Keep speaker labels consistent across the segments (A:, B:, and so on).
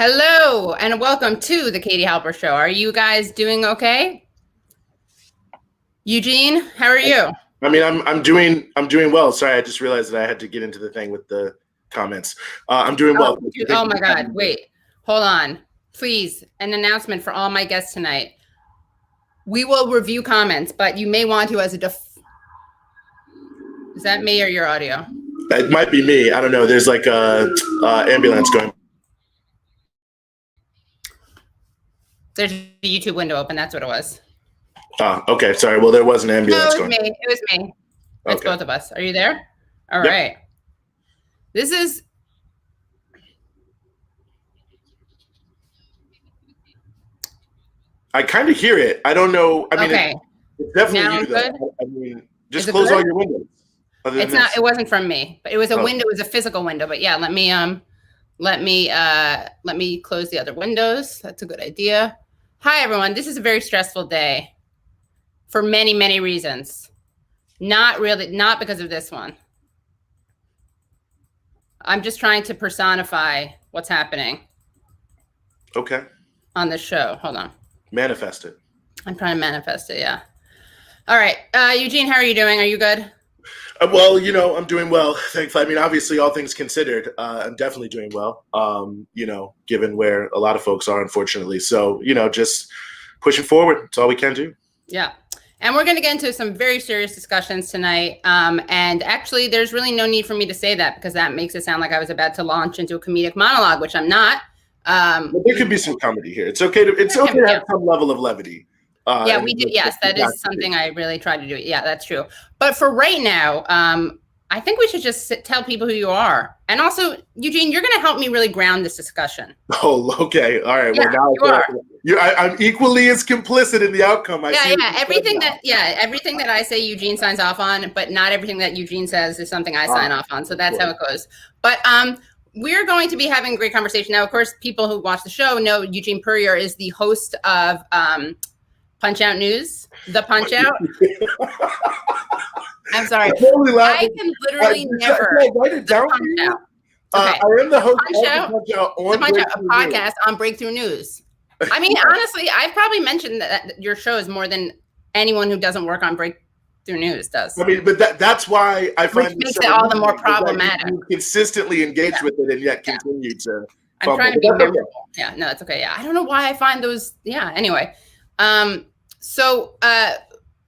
A: Hello and welcome to the Katie Halper Show. Are you guys doing okay? Eugene, how are you?
B: I mean, I'm doing well. Sorry, I just realized that I had to get into the thing with the comments. I'm doing well.
A: Oh my God! Wait, hold on, please. An announcement for all my guests tonight. We will review comments, but you may want to as a Is that me or your audio?
B: It might be me. I don't know. There's like a ambulance going.
A: There's a YouTube window open. That's what it was.
B: Oh, okay. Sorry. Well, there was an ambulance going.
A: No, it was me. It's
B: Okay.
A: both of us. Are you there? All
B: Yep.
A: right. This is.
B: I kind of hear it. I don't know. I mean,
A: Okay.
B: it's definitely
A: Now
B: you.
A: good?
B: I mean, just
A: Is it
B: close
A: good?
B: all your windows.
A: It's not. It wasn't from me, but it was a window. It was a physical window. But yeah, let me close the other windows. That's a good idea. Hi everyone. This is a very stressful day for many, many reasons. Not because of this one. I'm just trying to personify what's happening.
B: Okay.
A: On the show. Hold on.
B: Manifest it.
A: I'm trying to manifest it. Yeah. All right. Eugene, how are you doing? Are you good?
B: Well, I'm doing well, thankfully. I mean, obviously, all things considered, I'm definitely doing well, given where a lot of folks are, unfortunately. So, just pushing forward. That's all we can do.
A: Yeah. And we're going to get into some very serious discussions tonight. And actually, there's really no need for me to say that because that makes it sound like I was about to launch into a comedic monologue, which I'm not.
B: Well, there could be some comedy here. It's okay to have some level of levity.
A: Yeah, we do. Yes, that is something I really try to do. Yeah, that's true. But for right now, I think we should just tell people who you are. And also, Eugene, you're going to help me really ground this discussion.
B: Oh, okay. All right.
A: Yeah,
B: well, now I'm equally as complicit in the outcome.
A: Everything that I say, Eugene signs off on, but not everything that Eugene says is something I sign off on. So that's how it goes. But we're going to be having a great conversation. Now, of course, people who watch the show know Eugene Puryear is the host of Punch Out News, The Punch Out. I'm sorry. I can literally never.
B: Write it down for you.
A: Okay.
B: I am the host
A: of The Punch Out, a podcast on Breakthrough News. I mean, honestly, I've probably mentioned that your show is more than anyone who doesn't work on Breakthrough News does.
B: I mean, but that's why I find
A: it makes it all the more problematic.
B: You consistently engage with it and yet continue to.
A: I'm trying to be memorable. Yeah, no, that's okay. Yeah, I don't know why I find those. Yeah. Anyway. So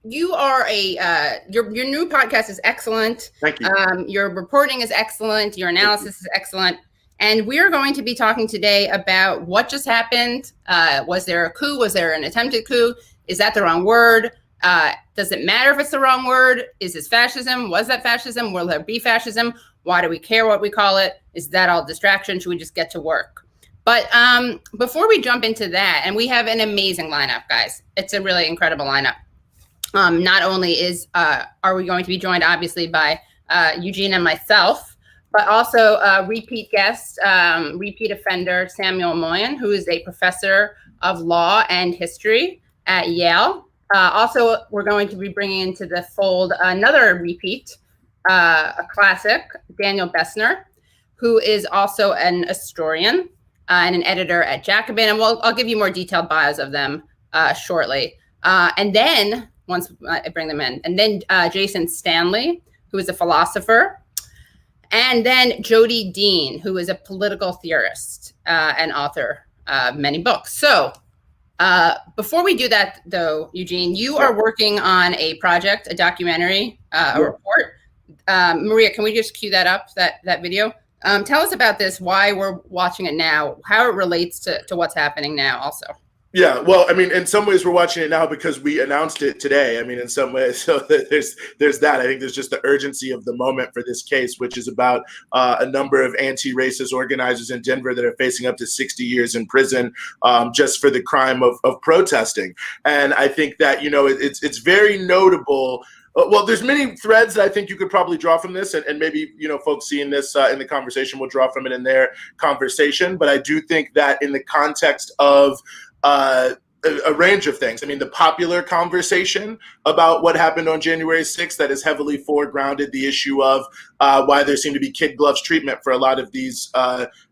A: you are your new podcast is excellent.
B: Thank you.
A: Your reporting is excellent. Your analysis is excellent. And we're going to be talking today about what just happened. Was there a coup? Was there an attempted coup? Is that the wrong word? Does it matter if it's the wrong word? Is this fascism? Was that fascism? Will there be fascism? Why do we care what we call it? Is that all distraction? Should we just get to work? But before we jump into that, and we have an amazing lineup, guys. It's a really incredible lineup. Not only are we going to be joined, obviously, by Eugene and myself, but also repeat guest, repeat offender, Samuel Moyn, who is a professor of law and history at Yale. Also, we're going to be bringing into the fold another repeat, a classic, Daniel Bessner, who is also an historian. And an editor at Jacobin, and I'll give you more detailed bios of them shortly. And then once I bring them in, and then Jason Stanley, who is a philosopher, and then Jodi Dean, who is a political theorist and author of many books. So before we do that, though, Eugene, you are working on a project, a documentary, a report. Maria, can we just cue that up, that video? Tell us about this, why we're watching it now, how it relates to what's happening now also.
B: Yeah, well, I mean, in some ways we're watching it now because we announced it today. I mean, in some ways, so there's that. I think there's just the urgency of the moment for this case, which is about a number of anti-racist organizers in Denver that are facing up to 60 years in prison just for the crime of protesting. And I think that, it's very notable. Well, there's many threads that I think you could probably draw from this, and maybe, folks seeing this in the conversation will draw from it in their conversation. But I do think that in the context of a range of things. I mean, the popular conversation about what happened on January 6th that has heavily foregrounded the issue of why there seemed to be kid gloves treatment for a lot of these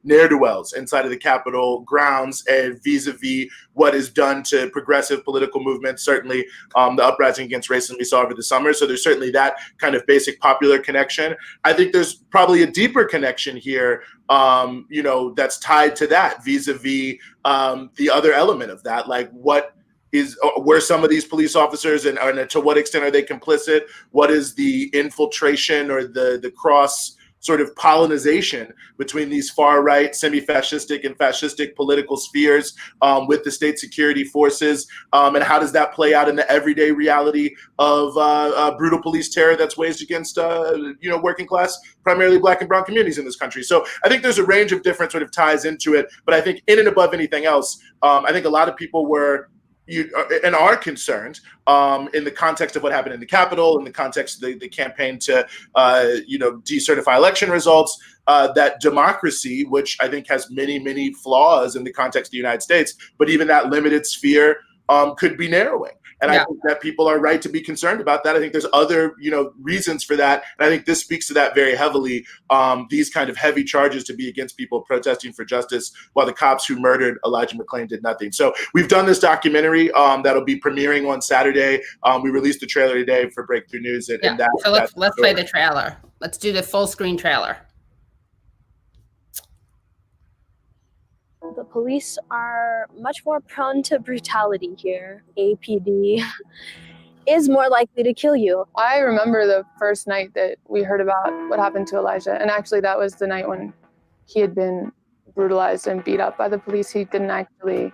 B: ne'er-do-wells inside of the Capitol grounds, and vis-a-vis what is done to progressive political movements, certainly the uprising against racism we saw over the summer. So there's certainly that kind of basic popular connection. I think there's probably a deeper connection here, that's tied to that vis-a-vis the other element of that, like were some of these police officers and to what extent are they complicit? What is the infiltration or the cross sort of pollinization between these far-right, semi-fascistic and fascistic political spheres with the state security forces? And how does that play out in the everyday reality of brutal police terror that's waged against, working class, primarily Black and brown communities in this country? So I think there's a range of different sort of ties into it. But I think in and above anything else, I think a lot of people were and are concerned in the context of what happened in the Capitol, in the context of the campaign to, decertify election results, that democracy, which I think has many, many flaws in the context of the United States, but even that limited sphere could be narrowing. And I think that people are right to be concerned about that. I think there's other, reasons for that. And I think this speaks to that very heavily, these kind of heavy charges to be against people protesting for justice while the cops who murdered Elijah McClain did nothing. So we've done this documentary that'll be premiering on Saturday. We released the trailer today for Breakthrough News. So
A: let's play the trailer. Let's do the full screen trailer.
C: The police are much more prone to brutality here. APD is more likely to kill you.
D: I remember the first night that we heard about what happened to Elijah, and actually that was the night when he had been brutalized and beat up by the police. He didn't actually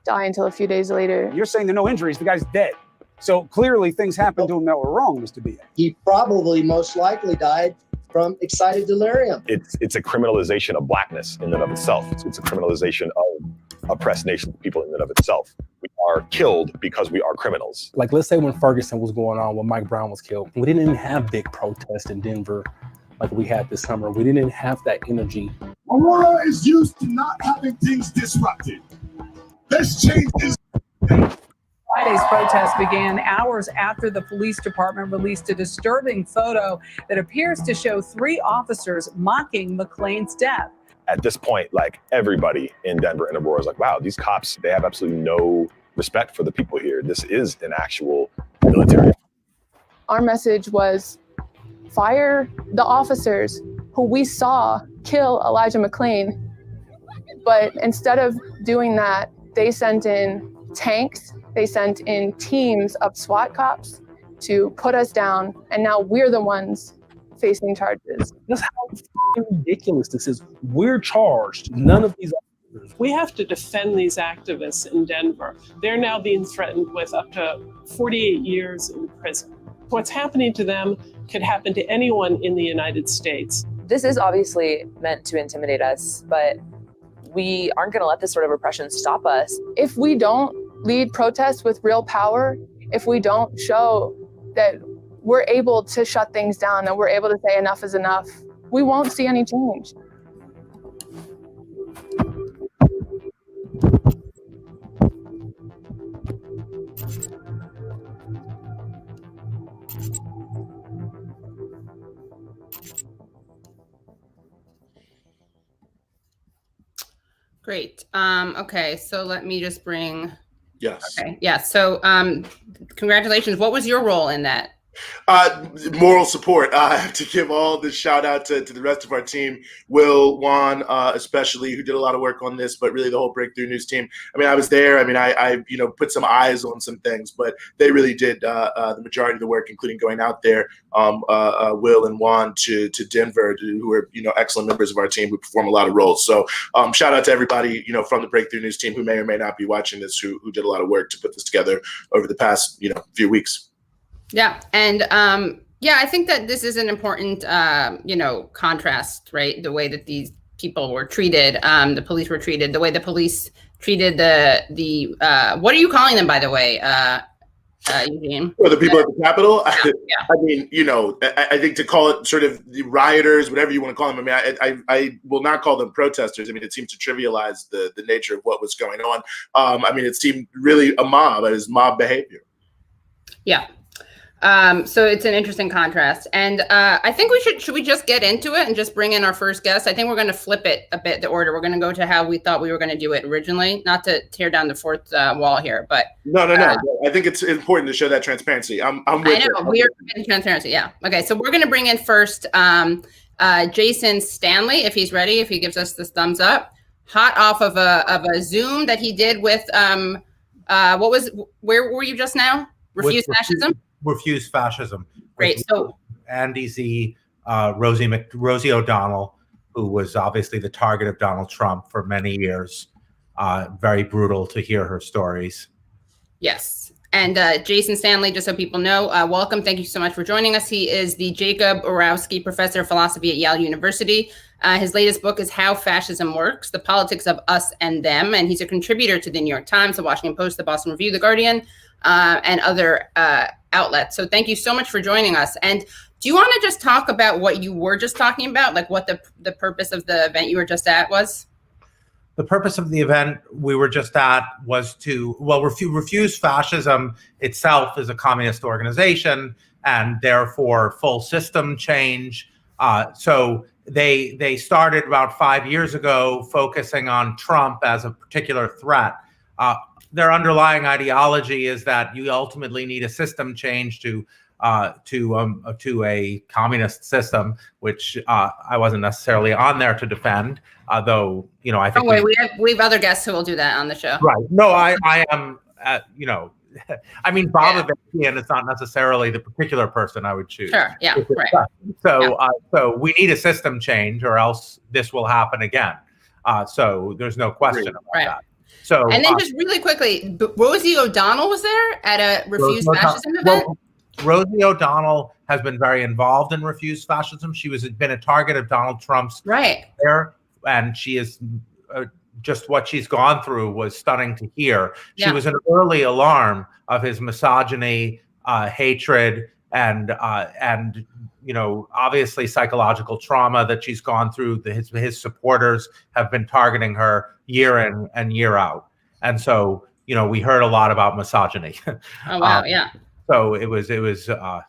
D: die until a few days later.
E: You're saying there are no injuries, the guy's dead. So clearly things happened to him that were wrong, Mr. B.
F: He probably most likely died from excited delirium.
G: It's a criminalization of Blackness in and of itself. It's a criminalization of oppressed nation people in and of itself. We are killed because we are criminals.
H: Like, let's say when Ferguson was going on, when Mike Brown was killed, we didn't have big protests in Denver like we had this summer. We didn't have that energy.
I: Aurora is used to not having things disrupted. This changes.
J: Friday's protest began hours after the police department released a disturbing photo that appears to show 3 officers mocking McClain's death.
G: At this point, like, everybody in Denver and Aurora is like, wow, these cops, they have absolutely no respect for the people here. This is an actual military.
D: Our message was fire the officers who we saw kill Elijah McClain. But instead of doing that, they sent in tanks. They sent in teams of SWAT cops to put us down, and now we're the ones facing charges.
H: That's how ridiculous this is. We're charged. None of these officers.
K: We have to defend these activists in Denver. They're now being threatened with up to 48 years in prison. What's happening to them could happen to anyone in the United States.
L: This is obviously meant to intimidate us, but we aren't going to let this sort of repression stop us.
D: If we don't lead protests with real power, if we don't show that we're able to shut things down, that we're able to say enough is enough, we won't see any change.
A: Great. Okay, so let me just bring.
B: Yes.
A: Okay. Yeah. So, congratulations. What was your role in that?
B: Moral support. I have to give all the shout out to the rest of our team, Will, Juan, especially, who did a lot of work on this, but really the whole Breakthrough News team. I mean, I was there. I mean, I put some eyes on some things, but they really did the majority of the work, including going out there, Will and Juan to Denver, who are, excellent members of our team who perform a lot of roles. So shout out to everybody, from the Breakthrough News team who may or may not be watching this, who did a lot of work to put this together over the past, few weeks.
A: Yeah. And I think that this is an important, contrast, right? The way that these people were treated, the police were treated, the way the police treated the what are you calling them, by the way, Eugene?
B: Well, the people at the Capitol? Yeah. I mean, I think to call it sort of the rioters, whatever you want to call them, I mean, I will not call them protesters. I mean, it seems to trivialize the nature of what was going on. I mean, it seemed really a mob. It was mob behavior.
A: Yeah. So it's an interesting contrast. And I think should we just get into it and just bring in our first guest? I think we're going to flip it a bit, the order. We're going to go to how we thought we were going to do it originally, not to tear down the fourth wall here, but.
B: No. I think it's important to show that transparency. I'm with
A: I know, we are committing transparency, yeah. Okay, so we're going to bring in first Jason Stanley, if he's ready, if he gives us this thumbs up, hot off of a Zoom that he did with, where were you just now? Refuse Fascism?
M: Refuse Fascism.
A: Great. So
M: Andy Z, Rosie O'Donnell, who was obviously the target of Donald Trump for many years. Very brutal to hear her stories.
A: Yes. And Jason Stanley, just so people know, welcome. Thank you so much for joining us. He is the Jacob Orowski Professor of Philosophy at Yale University. His latest book is How Fascism Works, The Politics of Us and Them. And he's a contributor to the New York Times, the Washington Post, the Boston Review, the Guardian, and other outlets. So thank you so much for joining us. And do you want to just talk about what you were just talking about, like what the purpose of the event you were just at was?
M: The purpose of the event we were just at was to, Refuse Fascism itself is a communist organization and therefore full system change. So they started about 5 years ago focusing on Trump as a particular threat. Their underlying ideology is that you ultimately need a system change to a communist system, which I wasn't necessarily on there to defend, though, I think.
A: Oh, wait, we have other guests who will do that on the show.
M: Right. No, I am, I mean, Bob Avakian is not necessarily the particular person I would choose.
A: Sure. Yeah. Right.
M: So we need a system change or else this will happen again. So there's no question about that. So,
A: and then just really quickly, Rosie O'Donnell was there at a Refuse Fascism event?
M: Well, Rosie O'Donnell has been very involved in Refuse Fascism. She has been a target of Donald Trump's there, and she is just what she's gone through was stunning to hear. She was an early alarm of his misogyny, hatred, and obviously psychological trauma that she's gone through. His supporters have been targeting her year in and year out, and so we heard a lot about misogyny.
A: Oh wow, yeah.
M: So it was and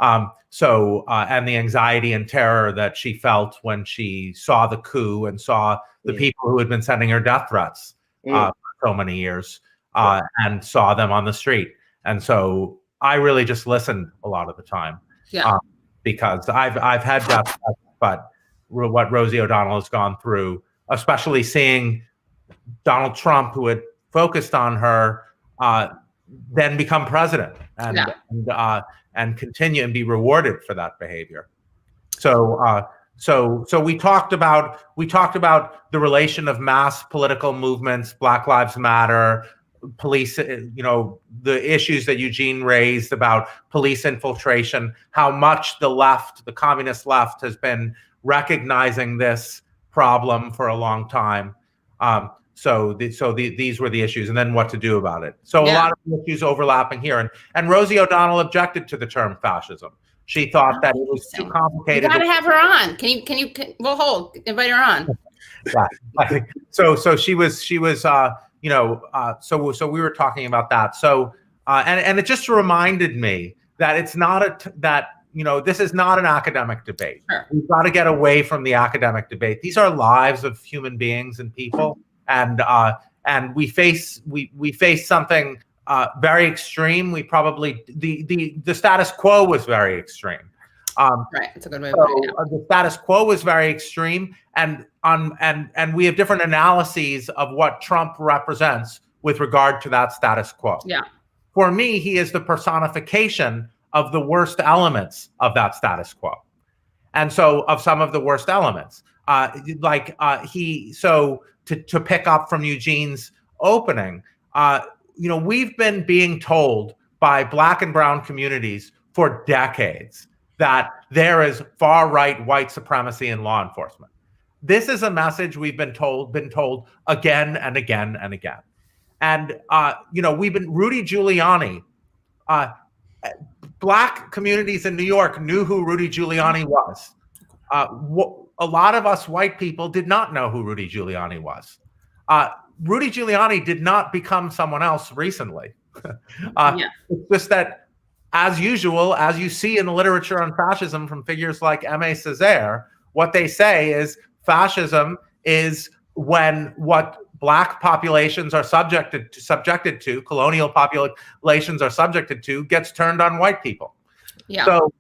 M: the anxiety and terror that she felt when she saw the coup and saw the people who had been sending her death threats for so many years and saw them on the street. And so I really just listened a lot of the time because I've had death threats, but what Rosie O'Donnell has gone through, especially seeing Donald Trump, who had focused on her, then become president and continue and be rewarded for that behavior. So we talked about the relation of mass political movements, Black Lives Matter, police, the issues that Eugene raised about police infiltration, how much the left, the communist left, has been recognizing this problem for a long time. So these were the issues, and then what to do about it. So a lot of issues overlapping here, and Rosie O'Donnell objected to the term fascism. She thought that it was too complicated.
A: You got to have her on. We'll hold. Invite her on.
M: So she was. So we were talking about that. So and it just reminded me that it's not this is not an academic debate.
A: Sure.
M: We've got to get away from the academic debate. These are lives of human beings and people. And we face something very extreme. We probably the status quo was very extreme.
A: Right, it's a good way of putting it.
M: The status quo was very extreme, and we have different analyses of what Trump represents with regard to that status quo.
A: Yeah.
M: For me, he is the personification of the worst elements of that status quo, and so of some of the worst elements, To pick up from Eugene's opening, we've been being told by Black and brown communities for decades that there is far-right white supremacy in law enforcement. This is a message we've been told again and again and again. And Rudy Giuliani. Black communities in New York knew who Rudy Giuliani was. A lot of us white people did not know who Rudy Giuliani was. Rudy Giuliani did not become someone else recently. It's just that as usual, as you see in the literature on fascism from figures like Aimé Césaire, what they say is fascism is when what Black populations are subjected to, colonial populations are subjected to, gets turned on white people.
A: Yeah.
M: So,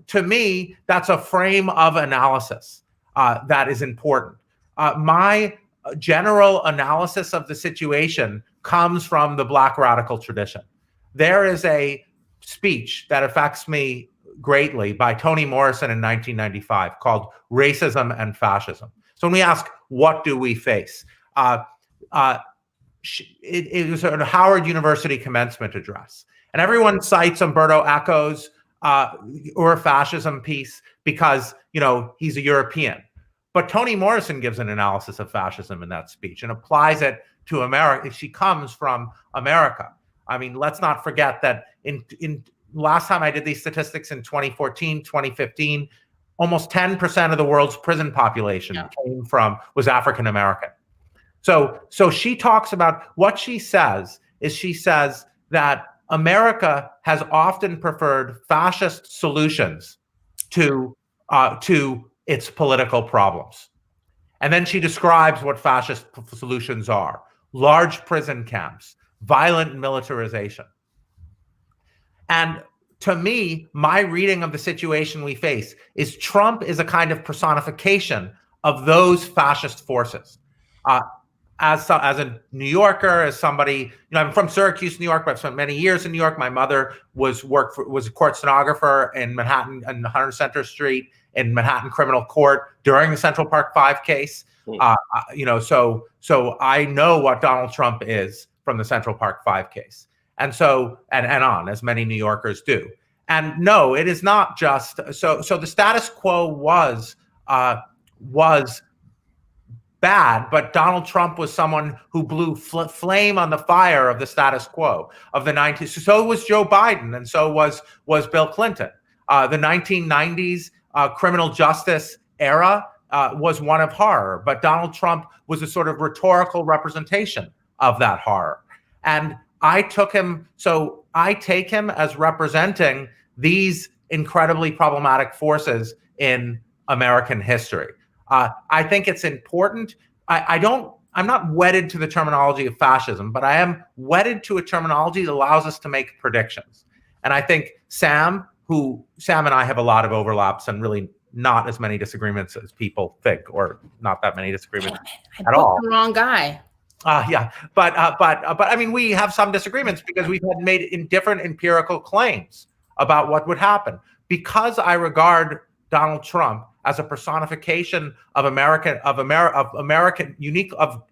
M: to me, that's a frame of analysis that is important. My general analysis of the situation comes from the Black radical tradition. There is a speech that affects me greatly by Toni Morrison in 1995 called Racism and Fascism. So when we ask, what do we face? It was a Howard University commencement address. And everyone cites Umberto Eco's Fascism piece because, he's a European. But Toni Morrison gives an analysis of fascism in that speech and applies it to America. She comes from America. I mean, let's not forget that in last time I did these statistics in 2014, 2015, almost 10% of the world's prison population was African American. So she talks about what she says that America has often preferred fascist solutions to its political problems. And then she describes what fascist solutions are: large prison camps, violent militarization. And to me, my reading of the situation we face is Trump is a kind of personification of those fascist forces. As a New Yorker, as somebody, I'm from Syracuse, New York, but I've spent many years in New York. My mother was a court stenographer in Manhattan on 100 Center Street in Manhattan Criminal Court during the Central Park 5 case. So I know what Donald Trump is from the Central Park 5 case. And so, and on, as many New Yorkers do. And no, it is not just, so the status quo was bad, but Donald Trump was someone who blew flame on the fire of the status quo of the 90s. So was Joe Biden, and so was Bill Clinton. The 1990s criminal justice era was one of horror, but Donald Trump was a sort of rhetorical representation of that horror. And I take him as representing these incredibly problematic forces in American history. I think it's important. I'm not wedded to the terminology of fascism, but I am wedded to a terminology that allows us to make predictions. And I think Sam and I have a lot of overlaps and really not as many disagreements as people think, or not that many disagreements at all.
A: The wrong guy.
M: But I mean, we have some disagreements because we've had made different empirical claims about what would happen. Because I regard Donald Trump as a personification of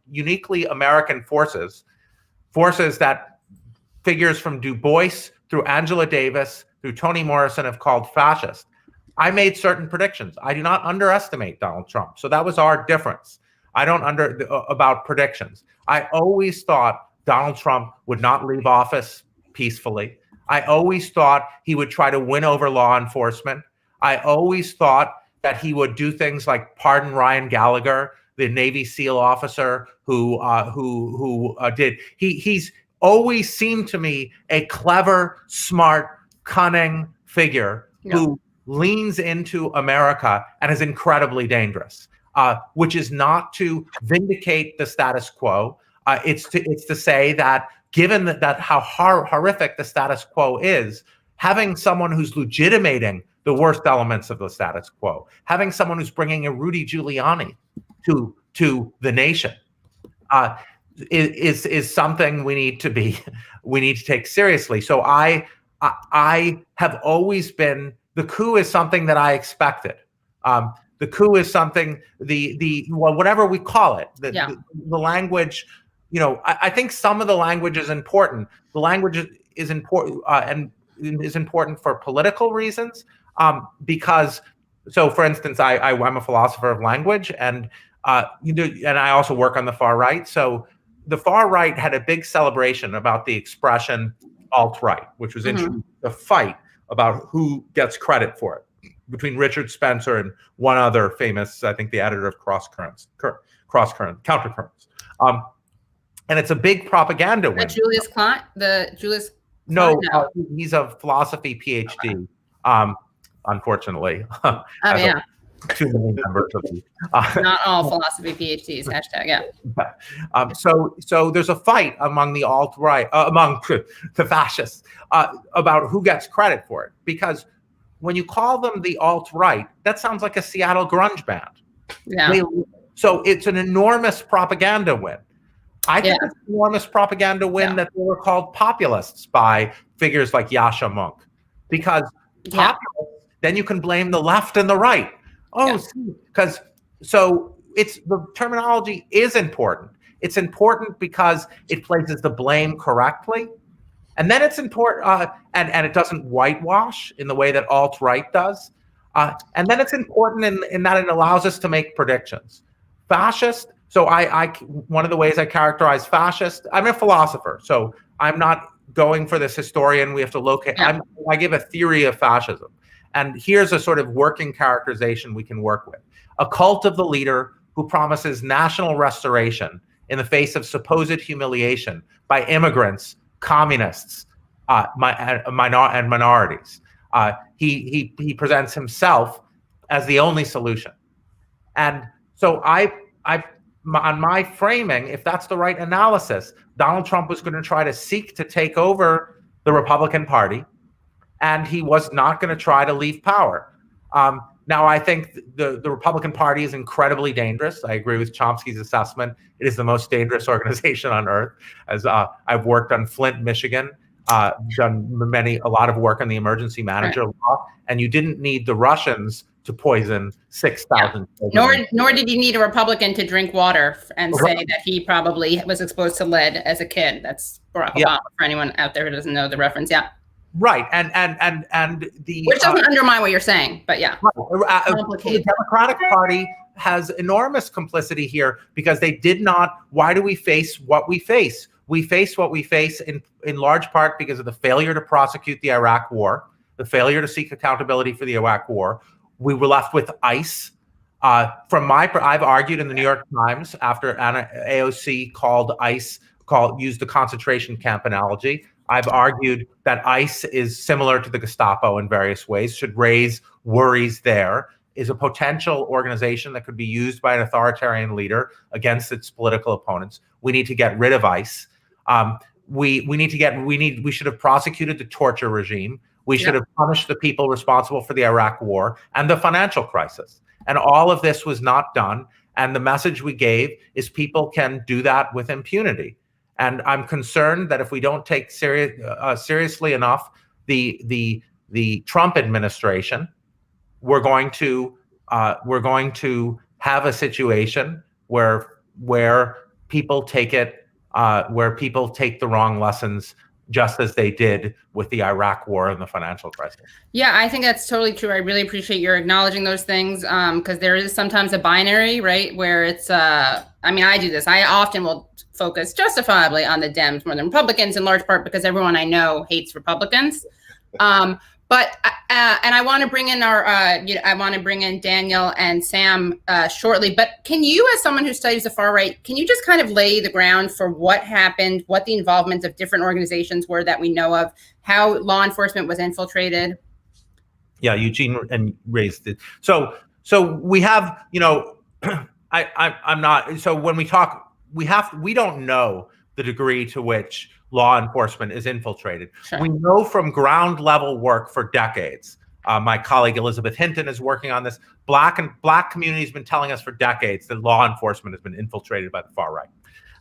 M: uniquely American forces that figures from Du Bois through Angela Davis through Toni Morrison have called fascist. I made certain predictions. I do not underestimate Donald Trump. So that was our difference. I don't about predictions. I always thought Donald Trump would not leave office peacefully. I always thought he would try to win over law enforcement. I always thought that he would do things like pardon Ryan Gallagher, the Navy SEAL officer who did. He's always seemed to me a clever, smart, cunning figure who leans into America and is incredibly dangerous. Which is not to vindicate the status quo. It's to say that given that how horrific the status quo is, having someone who's legitimating the worst elements of the status quo, having someone who's bringing a Rudy Giuliani to the nation, is something we need to take seriously. So I have always been, the coup is something that I expected. The coup is something, whatever we call it, the language, I think some of the language is important. The language is important and is important for political reasons, because, so for instance, I'm a philosopher of language, and and I also work on the far right. So the far right had a big celebration about the expression alt-right, which was introduced a fight about who gets credit for it between Richard Spencer and one other famous, I think the editor of Countercurrents. And it's a big propaganda win.
A: Julius Klein, the Julius
M: No, he's a philosophy PhD. Unfortunately.
A: Oh, yeah.
M: Too many members of the
A: not all philosophy PhDs, hashtag, yeah.
M: So there's a fight among the alt-right, among the fascists, about who gets credit for it. Because when you call them the alt-right, that sounds like a Seattle grunge band.
A: Yeah.
M: So it's an enormous propaganda win. I think it's an enormous propaganda win that they were called populists by figures like Yasha Monk. Because populists, then you can blame the left and the right. Because the terminology is important. It's important because it places the blame correctly, and then it's important, and it doesn't whitewash in the way that alt-right does, and then it's important in that it allows us to make predictions. Fascist. So one of the ways I characterize fascist. I'm a philosopher, so I'm not going for this historian. We have to locate. I give a theory of fascism. And here's a sort of working characterization we can work with. A cult of the leader who promises national restoration in the face of supposed humiliation by immigrants, communists, and minorities. He presents himself as the only solution. And so on my framing, if that's the right analysis, Donald Trump was going to try to seek to take over the Republican Party, and he was not going to try to leave power. Now, I think the Republican Party is incredibly dangerous. I agree with Chomsky's assessment. It is the most dangerous organization on earth. As I've worked on Flint, Michigan, done a lot of work on the emergency manager law, and you didn't need the Russians to poison 6,000 children.
A: Nor did you need a Republican to drink water and say that he probably was exposed to lead as a kid. That's Barack Obama, for anyone out there who doesn't know the reference. Yeah.
M: Right, and the
A: which doesn't undermine what you're saying, but yeah,
M: the Democratic Party has enormous complicity here because they did not. Why do we face what we face? We face what we face in large part because of the failure to prosecute the Iraq War, the failure to seek accountability for the Iraq War. We were left with ICE. I've argued in the New York Times after AOC called ICE used the concentration camp analogy. I've argued that ICE is similar to the Gestapo in various ways, should raise worries there, is a potential organization that could be used by an authoritarian leader against its political opponents. We need to get rid of ICE. We should have prosecuted the torture regime. We should have punished the people responsible for the Iraq War and the financial crisis. And all of this was not done. And the message we gave is people can do that with impunity. And I'm concerned that if we don't take seriously enough the Trump administration, we're going to have a situation where people take the wrong lessons, just as they did with the Iraq War and the financial crisis.
A: Yeah, I think that's totally true. I really appreciate your acknowledging those things because there is sometimes a binary, right, where it's, I do this. I often will focus justifiably on the Dems more than Republicans in large part because everyone I know hates Republicans. But I want to bring in I want to bring in Daniel and Sam shortly. But can you, as someone who studies the far right, can you just kind of lay the ground for what happened, what the involvement of different organizations were that we know of, how law enforcement was infiltrated?
M: Yeah, Eugene raised it. So we have, I'm not. So when we talk, we don't know the degree to which law enforcement is infiltrated. Sure. We know from ground level work for decades. My colleague Elizabeth Hinton is working on this. Black community has been telling us for decades that law enforcement has been infiltrated by the far right.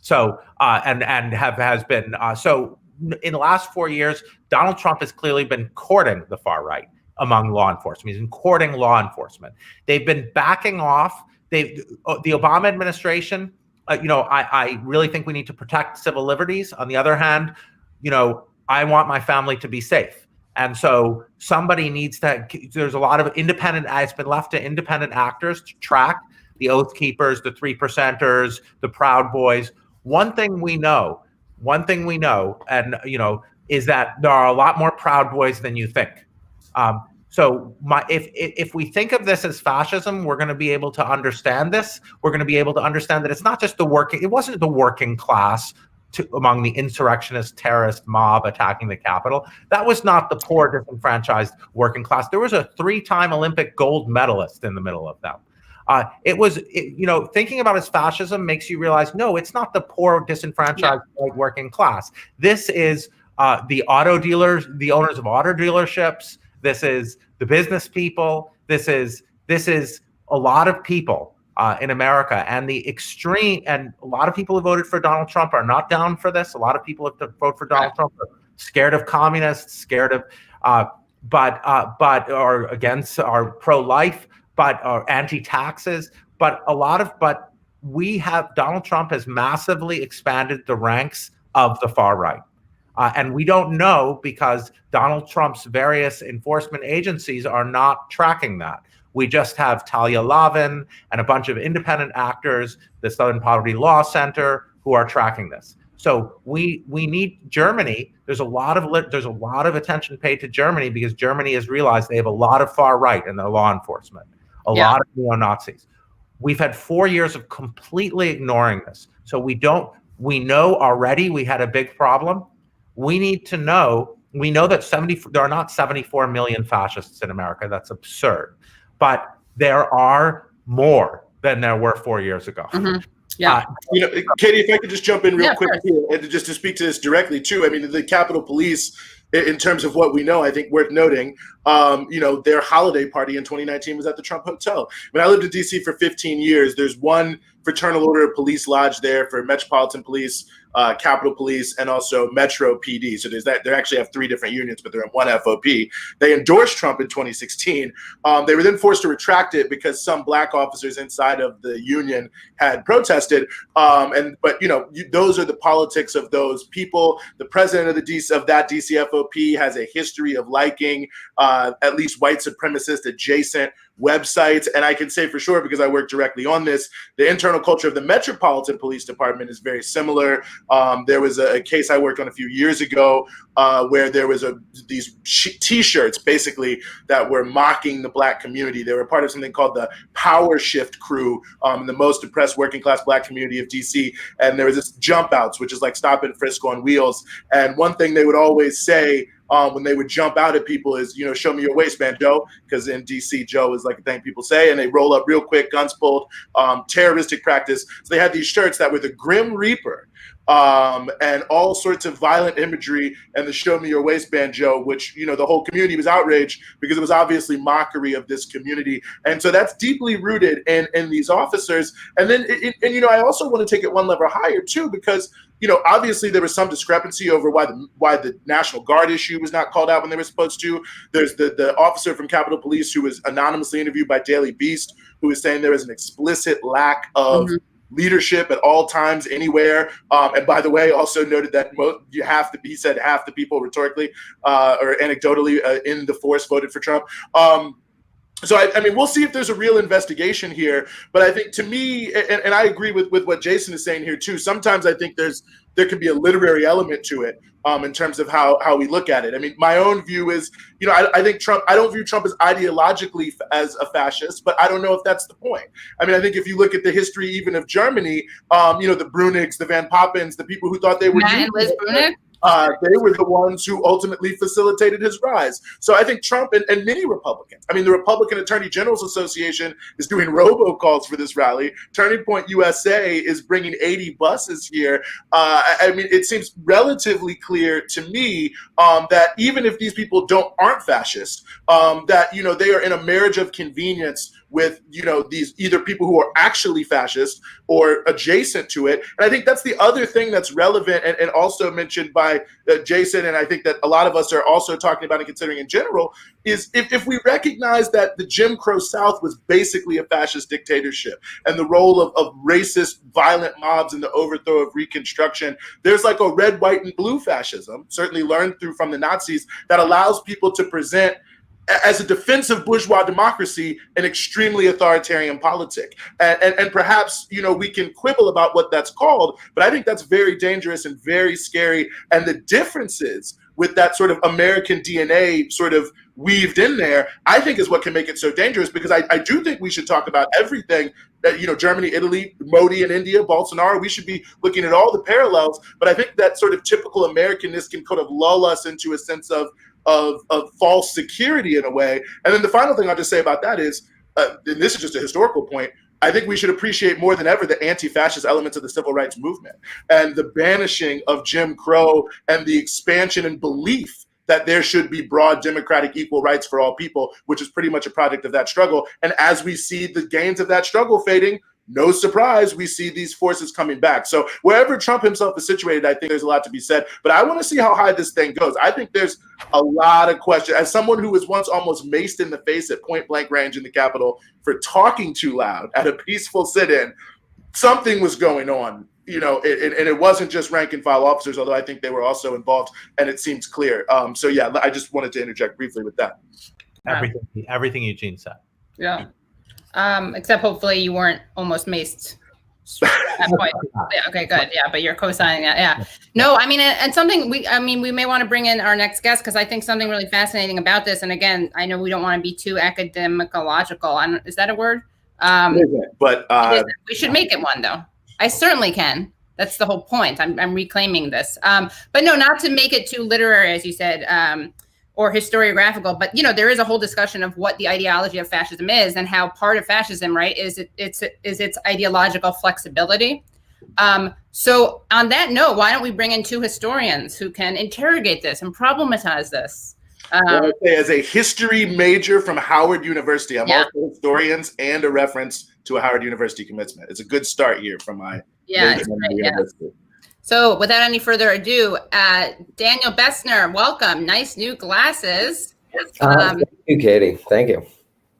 M: So has been so in the last 4 years, Donald Trump has clearly been courting the far right among law enforcement. He's been courting law enforcement. They've been backing off. The Obama administration. I really think we need to protect civil liberties. On the other hand, I want my family to be safe. And so somebody needs to, there's a lot of it's been left to independent actors to track the Oath Keepers, the 3%ers, the Proud Boys. One thing we know, and, is that there are a lot more Proud Boys than you think. So if we think of this as fascism, we're going to be able to understand this. We're going to be able to understand that it's not just it wasn't the working class among the insurrectionist terrorist mob attacking the Capitol. That was not the poor, disenfranchised working class. There was a 3-time Olympic gold medalist in the middle of them. Thinking about as fascism makes you realize, no, it's not the poor, disenfranchised working class. This is the auto dealers, the owners of auto dealerships. This is the business people. This is a lot of people in America, and the extreme, and a lot of people who voted for Donald Trump are not down for this. A lot of people who vote for Donald Trump are scared of communists, scared of, or against, are pro-life, but are anti-taxes. But Donald Trump has massively expanded the ranks of the far right. And we don't know because Donald Trump's various enforcement agencies are not tracking that. We just have Talia Lavin and a bunch of independent actors, the Southern Poverty Law Center, who are tracking this. So we need Germany. There's a lot of attention paid to Germany because Germany has realized they have a lot of far right in their law enforcement, a lot of neo-Nazis. We've had 4 years of completely ignoring this. So we know already we had a big problem. We know that there are not 74 million fascists in America. That's absurd. But there are more than there were 4 years ago.
A: Mm-hmm. Yeah.
B: Katie, if I could just jump in real quick here, and just to speak to this directly too. I mean, the Capitol Police, in terms of what we know, I think worth noting, their holiday party in 2019 was at the Trump Hotel. When I lived in DC for 15 years, there's one fraternal order of police lodge there for Metropolitan Police, Capitol Police, and also Metro PD. So there's that. They actually have 3 different unions, but they're in one FOP. They endorsed Trump in 2016. They were then forced to retract it because some black officers inside of the union had protested. Those are the politics of those people. The president of that DC FOP has a history of liking at least white supremacist adjacent websites. And I can say for sure, because I work directly on this, the internal culture of the Metropolitan Police Department is very similar. There was a case I worked on a few years ago where there was these T-shirts basically that were mocking the black community. They were part of something called the Power Shift Crew, the most oppressed working class black community of DC. And there was this jump outs, which is like stop and frisk on wheels. And one thing they would always say when they would jump out at people is, show me your waistband, Joe, because in DC, Joe is like a thing people say, and they roll up real quick, guns pulled, terroristic practice. So they had these shirts that were the Grim Reaper and all sorts of violent imagery and the show me your waistband, Joe, which, the whole community was outraged because it was obviously mockery of this community. And so that's deeply rooted in these officers. And then, I also want to take it one level higher too, because obviously there was some discrepancy over why the National Guard issue was not called out when they were supposed to. There's the officer from Capitol Police who was anonymously interviewed by Daily Beast, who was saying there was an explicit lack of leadership at all times, anywhere. And by the way, also noted that he said half the people rhetorically or anecdotally in the force voted for Trump. So, I mean, we'll see if there's a real investigation here. But I think, to me, and I agree with what Jason is saying here, too, sometimes I think there can be a literary element to it in terms of how we look at it. I mean, my own view is, I think I don't view Trump as ideologically as a fascist, but I don't know if that's the point. I mean, I think if you look at the history even of Germany, the Brunigs, the Van Poppens, the people who thought they were they were the ones who ultimately facilitated his rise. So I think Trump and many Republicans, I mean, the Republican Attorney General's Association is doing robocalls for this rally. Turning Point USA is bringing 80 buses here. I mean, it seems relatively clear to me that even if these people aren't fascist, that, they are in a marriage of convenience with, these either people who are actually fascist or adjacent to it. And I think that's the other thing that's relevant and also mentioned by Jason, and I think that a lot of us are also talking about and considering in general, is if we recognize that the Jim Crow South was basically a fascist dictatorship and the role of racist, violent mobs in the overthrow of Reconstruction, there's like a red, white, and blue fascism, certainly learned from the Nazis, that allows people to present as a defense of bourgeois democracy, an extremely authoritarian politic. And perhaps, we can quibble about what that's called, but I think that's very dangerous and very scary. And the differences with that sort of American DNA sort of weaved in there, I think is what can make it so dangerous, because I do think we should talk about everything that, Germany, Italy, Modi in India, Bolsonaro, we should be looking at all the parallels. But I think that sort of typical Americanness can kind of lull us into a sense of false security in a way. And then the final thing I'll just say about that is, and this is just a historical point, I think we should appreciate more than ever the anti-fascist elements of the civil rights movement and the banishing of Jim Crow and the expansion and belief that there should be broad democratic equal rights for all people, which is pretty much a product of that struggle. And as we see the gains of that struggle fading, no surprise, we see these forces coming back. So wherever Trump himself is situated, I think there's a lot to be said. But I want to see how high this thing goes. I think there's a lot of questions. As someone who was once almost maced in the face at point blank range in the Capitol for talking too loud at a peaceful sit-in, something was going on. And it wasn't just rank and file officers, although I think they were also involved, and it seems clear. So yeah, I just wanted to interject briefly with that.
M: Everything Eugene said.
A: Yeah. Except hopefully you weren't almost maced at that point. Yeah, okay, good. Yeah, but you're co-signing that. Yeah. No, I mean, and something we may want to bring in our next guest, because I think something really fascinating about this. And again, I know we don't want to be too academicological. Is that a word?
B: But
A: we should make it one, though. I certainly can. That's the whole point. I'm reclaiming this. But no, not to make it too literary, as you said, or historiographical. But there is a whole discussion of what the ideology of fascism is, and how part of fascism, right, is its ideological flexibility. So on that note, why don't we bring in two historians who can interrogate this and problematize this?
B: As a history major from Howard University, I'm also historians and a reference to a Howard University commencement. It's a good start here from my university.
A: So without any further ado, Daniel Bessner, welcome. Nice new glasses.
N: Thank you, Katie. Thank you.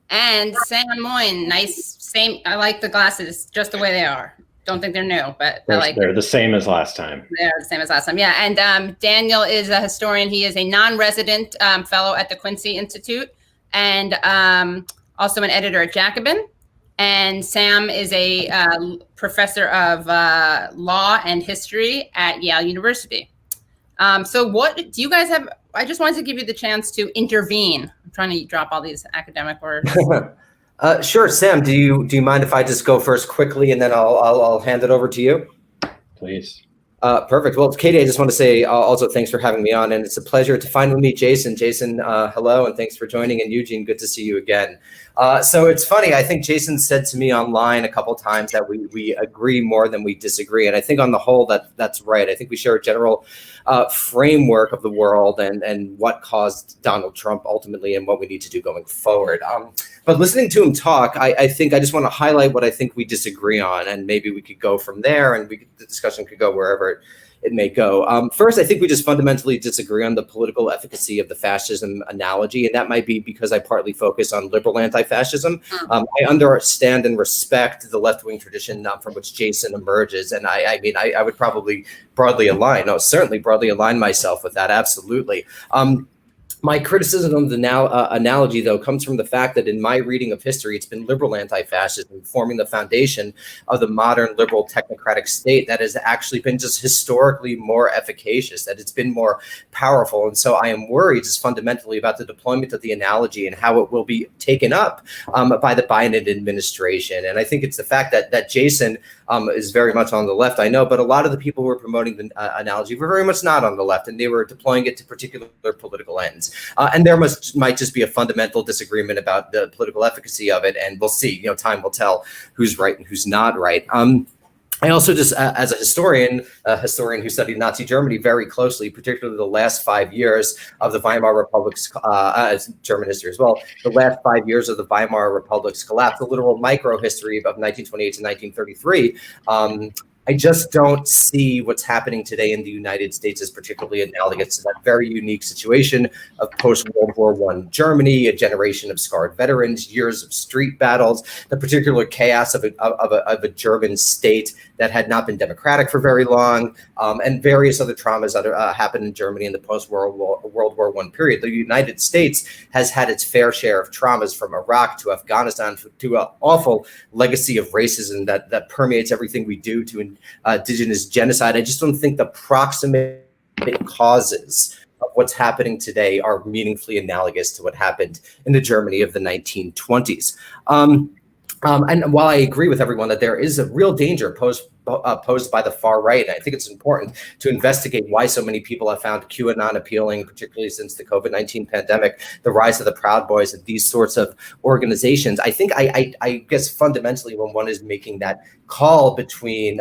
A: And Sam Moyn, same. I like the glasses just the way they are. Don't think they're new, but I like
O: they're the same as last time.
A: They're the same as last time. Yeah. And Daniel is a historian. He is a non-resident fellow at the Quincy Institute, and also an editor at Jacobin. And Sam is a professor of law and history at Yale University. So what do you guys have? I just wanted to give you the chance to intervene. I'm trying to drop all these academic words.
N: Sure, Sam. Do you mind if I just go first quickly, and then I'll hand it over to you?
O: Please.
N: Perfect. Well, Katie, I just want to say also thanks for having me on, and it's a pleasure to finally meet Jason. Jason, hello, and thanks for joining. And Eugene, good to see you again. So it's funny. I think Jason said to me online a couple times that we agree more than we disagree, and I think on the whole that's right. I think we share a general framework of the world and what caused Donald Trump ultimately, and what we need to do going forward. But listening to him talk, I think I just want to highlight what I think we disagree on, and maybe we could go from there, and the discussion could go wherever it may go. First, I think we just fundamentally disagree on the political efficacy of the fascism analogy, and that might be because I partly focus on liberal anti-fascism. I understand and respect the left-wing tradition from which Jason emerges, and I mean, I would probably certainly broadly align myself with that, absolutely. My criticism of the analogy, though, comes from the fact that in my reading of history, it's been liberal anti-fascism forming the foundation of the modern liberal technocratic state that has actually been just historically more efficacious, that it's been more powerful. And so I am worried just fundamentally about the deployment of the analogy and how it will be taken up by the Biden administration. And I think it's the fact that Jason is very much on the left, I know, but a lot of the people who were promoting the analogy were very much not on the left, and they were deploying it to particular political ends. And there might just be a fundamental disagreement about the political efficacy of it, and we'll see. Time will tell who's right and who's not right. I also just, as a historian who studied Nazi Germany very closely, particularly the last 5 years of the Weimar Republic's, German history as well, the last 5 years of the Weimar Republic's collapse, the literal micro-history of 1928 to 1933, I just don't see what's happening today in the United States as particularly analogous to that very unique situation of post-World War I Germany, a generation of scarred veterans, years of street battles, the particular chaos of a German state that had not been democratic for very long, and various other traumas that happened in Germany in the post-World War I period. The United States has had its fair share of traumas, from Iraq to Afghanistan to an awful legacy of racism that permeates everything we do, to indigenous genocide. I just don't think the proximate causes of what's happening today are meaningfully analogous to what happened in the Germany of the 1920s. And while I agree with everyone that there is a real danger posed by the far right, I think it's important to investigate why so many people have found QAnon appealing, particularly since the COVID-19 pandemic, the rise of the Proud Boys and these sorts of organizations. I think I guess fundamentally when one is making that call between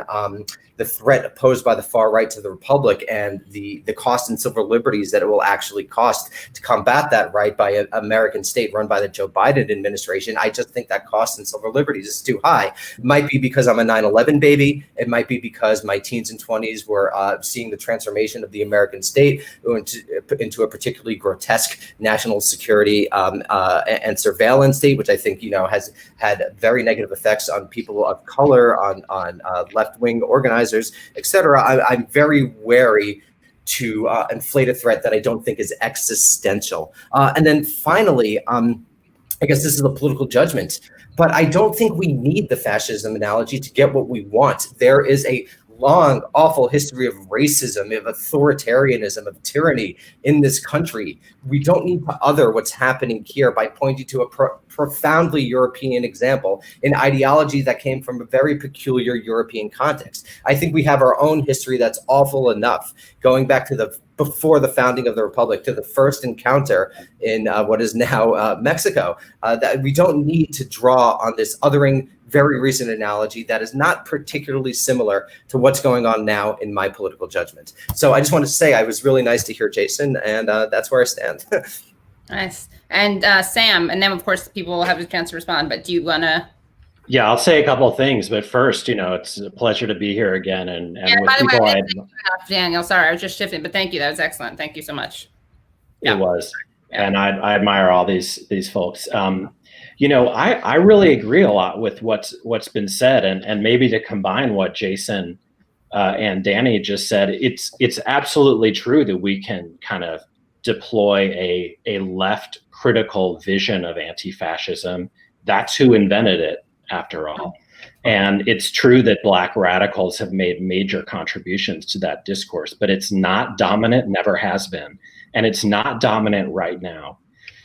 N: the threat posed by the far right to the Republic and the cost in civil liberties that it will actually cost to combat that right by an American state run by the Joe Biden administration, I just think that cost in civil liberties is too high. It might be because I'm a 9/11 baby. It might be because my teens and 20s were seeing the transformation of the American state into a particularly grotesque national security and surveillance state, which I think has had very negative effects on people of color, on left-wing organizers, etc. I'm very wary to inflate a threat that I don't think is existential. And then finally, I guess this is a political judgment, but I don't think we need the fascism analogy to get what we want. There is a long, awful history of racism, of authoritarianism, of tyranny in this country. We don't need to other what's happening here by pointing to a profoundly European example, an ideology that came from a very peculiar European context. I think we have our own history that's awful enough, going back to before the founding of the Republic, to the first encounter in what is now Mexico, that we don't need to draw on this othering, very recent analogy that is not particularly similar to what's going on now in my political judgment. So I just want to say I was really nice to hear Jason, and that's where I stand.
A: Nice. And Sam, and then of course people will have a chance to respond, but do you want to?
O: Yeah, I'll say a couple of things, but first, it's a pleasure to be here again. And with
A: by the
O: people
A: way, Daniel, sorry, I was just shifting, but thank you. That was excellent. Thank you so much.
O: It was. And I admire all these folks. I really agree a lot with what's been said, and maybe to combine what Jason and Danny just said, it's absolutely true that we can kind of deploy a left critical vision of anti-fascism. That's who invented it, after all. And it's true that Black radicals have made major contributions to that discourse, but it's not dominant, never has been. And it's not dominant right now.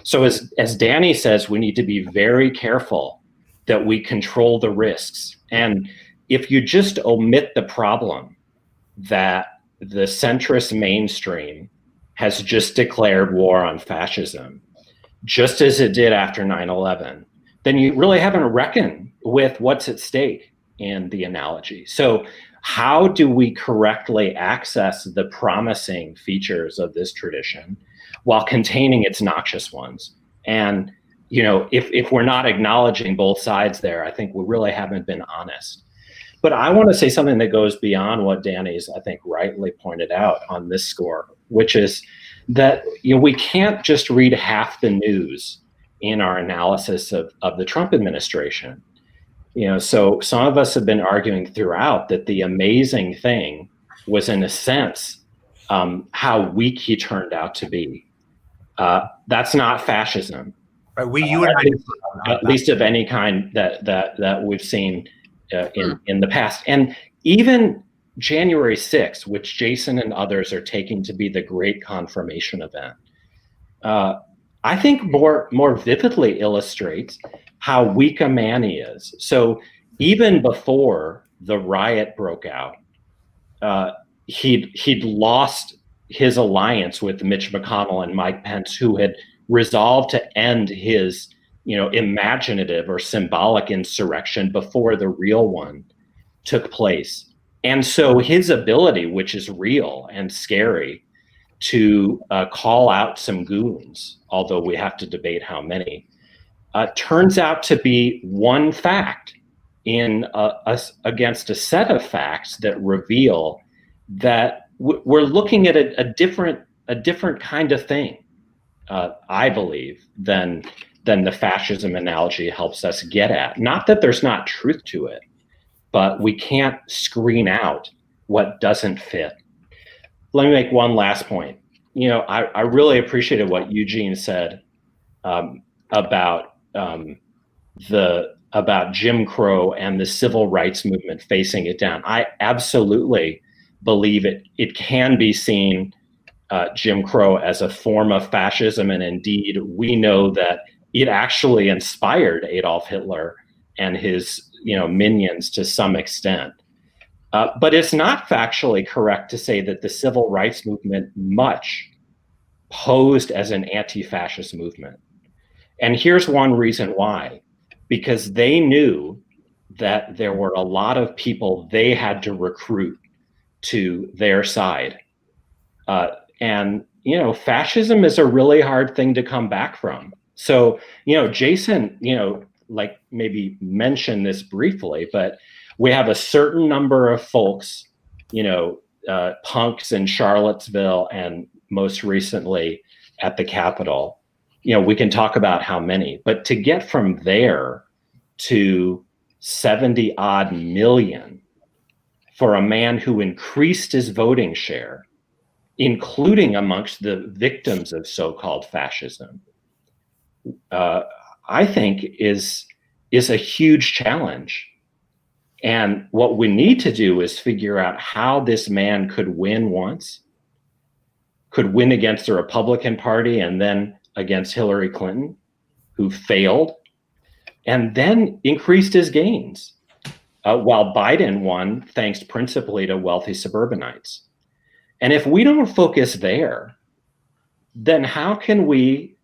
O: So as Danny says, we need to be very careful that we control the risks. And if you just omit the problem that the centrist mainstream has just declared war on fascism, just as it did after 9/11, then you really haven't reckoned with what's at stake in the analogy. So how do we correctly access the promising features of this tradition while containing its noxious ones? And if we're not acknowledging both sides there, I think we really haven't been honest. But I want to say something that goes beyond what Danny's, I think, rightly pointed out on this score, which is that we can't just read half the news in our analysis of the Trump administration. So some of us have been arguing throughout that the amazing thing was, in a sense, how weak he turned out to be. That's not fascism. At least of any kind that we've seen in the past. And even January 6th, which Jason and others are taking to be the great confirmation event, I think more vividly illustrates how weak a man he is. So even before the riot broke out, he'd lost his alliance with Mitch McConnell and Mike Pence, who had resolved to end his imaginative or symbolic insurrection before the real one took place. And so his ability, which is real and scary, to call out some goons, although we have to debate how many, turns out to be one fact against a set of facts that reveal that we're looking at a different kind of thing, I believe, than the fascism analogy helps us get at. Not that there's not truth to it, but we can't screen out what doesn't fit. Let me make one last point. I really appreciated what Eugene said about Jim Crow and the civil rights movement facing it down. I absolutely believe it can be seen Jim Crow as a form of fascism, and indeed we know that it actually inspired Adolf Hitler and his minions to some extent. But it's not factually correct to say that the civil rights movement much posed as an anti-fascist movement. And here's one reason why. Because they knew that there were a lot of people they had to recruit to their side. And fascism is a really hard thing to come back from. So, Jason, like maybe mention this briefly, but we have a certain number of folks, punks in Charlottesville and most recently at the Capitol. We can talk about how many, but to get from there to 70 odd million for a man who increased his voting share, including amongst the victims of so-called fascism, I think is a huge challenge. And what we need to do is figure out how this man could win once, could win against the Republican Party and then against Hillary Clinton, who failed, and then increased his gains, while Biden won thanks principally to wealthy suburbanites. And if we don't focus there, then how can we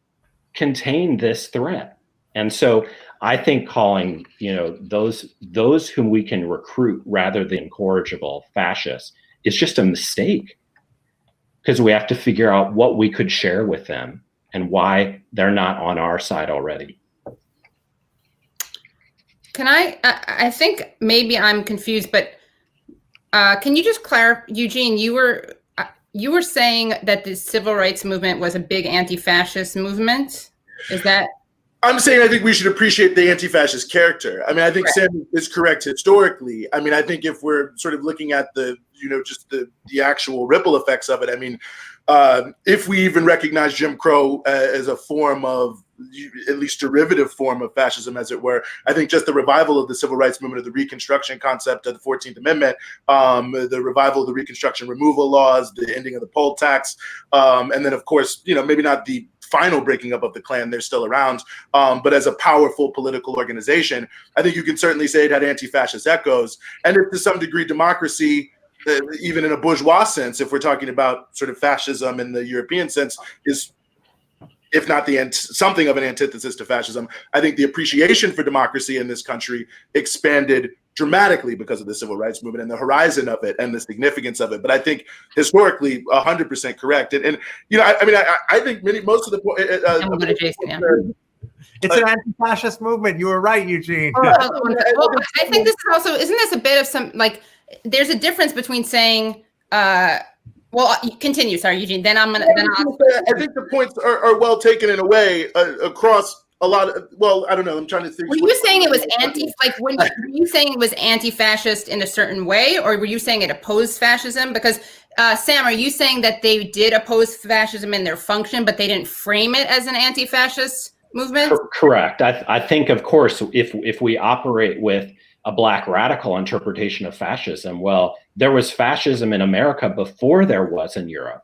O: contain this threat? And so I think calling those whom we can recruit rather than incorrigible fascists is just a mistake, because we have to figure out what we could share with them and why they're not on our side already.
A: Can I think maybe I'm confused, but can you just clarify, Eugene, you were saying that the civil rights movement was a big anti-fascist movement? Is that?
B: I'm saying I think we should appreciate the anti-fascist character. I mean, I think Sam is correct historically. I mean, I think if we're sort of looking at the, just the actual ripple effects of it, I mean, if we even recognize Jim Crow as a form of, at least derivative form of fascism, as it were, I think just the revival of the civil rights movement, of the Reconstruction concept of the 14th Amendment, the revival of the Reconstruction removal laws, the ending of the poll tax, and then, of course, maybe not the final breaking up of the Klan, they're still around, but as a powerful political organization, I think you can certainly say it had anti-fascist echoes. And if to some degree democracy, even in a bourgeois sense, if we're talking about sort of fascism in the European sense, is, if not something of an antithesis to fascism, I think the appreciation for democracy in this country expanded dramatically because of the civil rights movement and the horizon of it and the significance of it. But I think historically, 100% correct. And I think most of the
P: it's an anti-fascist movement. You were right, Eugene.
A: Well, I think this is also, isn't this a bit of some, like, there's a difference between saying, well, continue. Sorry, Eugene. Then I
B: think the points are well taken in a way across a lot of, well, I don't know. I'm trying to think.
A: Were you saying it was were you saying it was anti-fascist in a certain way, or were you saying it opposed fascism? Because Sam, are you saying that they did oppose fascism in their function, but they didn't frame it as an anti-fascist movement?
O: Correct. I think, of course, if we operate with a Black radical interpretation of fascism, well, there was fascism in America before there was in Europe.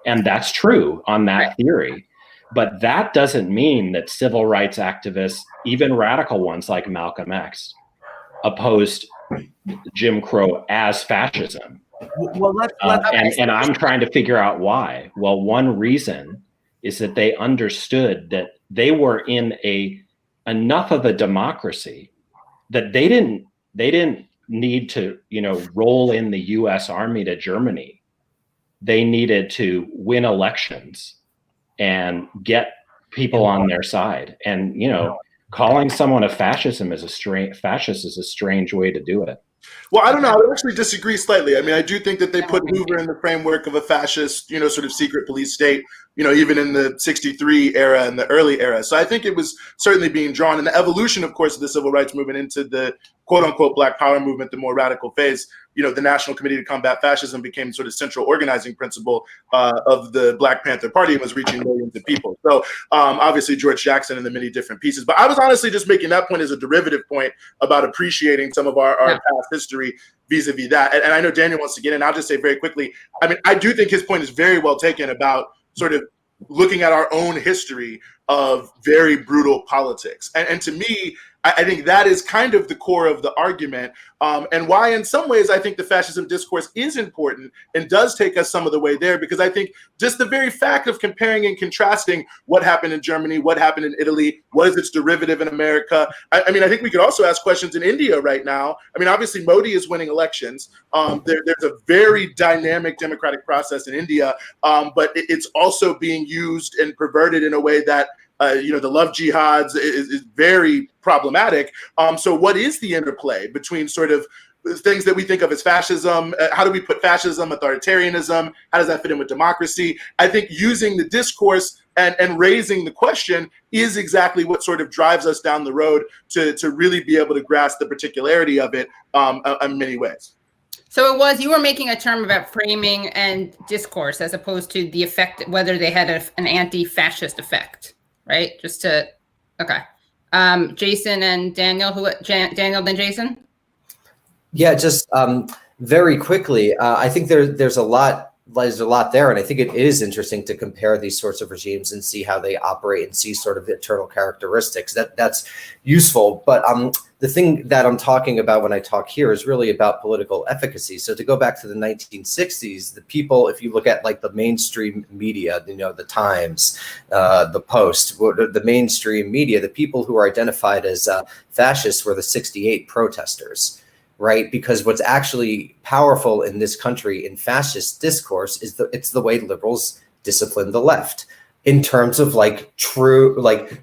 O: And that's true on that theory. But that doesn't mean that civil rights activists, even radical ones like Malcolm X, opposed Jim Crow as fascism.
P: Well,
O: and I'm trying to figure out why. Well, one reason is that they understood that they were in enough of a democracy that they didn't need to, roll in the US Army to Germany. They needed to win elections and get people on their side. And, calling someone a fascist is a strange way to do it.
B: Well, I don't know. I would actually disagree slightly. I mean, I do think that they put Hoover in the framework of a fascist, sort of secret police state, even in the 63 era and the early era. So I think it was certainly being drawn. And the evolution, of course, of the civil rights movement into the quote unquote Black Power movement, the more radical phase, the National Committee to Combat Fascism became sort of central organizing principle of the Black Panther Party and was reaching millions of people. So obviously George Jackson and the many different pieces. But I was honestly just making that point as a derivative point about appreciating some of our past history vis-a-vis that. And I know Daniel wants to get in. I'll just say very quickly, I mean, I do think his point is very well taken about sort of looking at our own history of very brutal politics. And to me, I think that is kind of the core of the argument, and why in some ways I think the fascism discourse is important and does take us some of the way there, because I think just the very fact of comparing and contrasting what happened in Germany, what happened in Italy, what is its derivative in America. I mean, I think we could also ask questions in India right now. I mean, obviously Modi is winning elections. There's a very dynamic democratic process in India, but it's also being used and perverted in a way that the love jihads is very problematic. So what is the interplay between sort of things that we think of as fascism? How do we put fascism, authoritarianism? How does that fit in with democracy? I think using the discourse and raising the question is exactly what sort of drives us down the road to really be able to grasp the particularity of it in many ways.
A: So you were making a term about framing and discourse as opposed to the effect, whether they had an anti-fascist effect. Right? Okay. Jason and Daniel, Daniel, then Jason?
N: Yeah, just very quickly, I think there's a lot there, and I think it is interesting to compare these sorts of regimes and see how they operate and see sort of internal characteristics. That's useful, but the thing that I'm talking about when I talk here is really about political efficacy. So to go back to the 1960s, the people, if you look at like the mainstream media, the Times, the Post, the mainstream media, the people who are identified as fascists were the 68 protesters. Right, because what's actually powerful in this country in fascist discourse is it's the way liberals discipline the left in terms of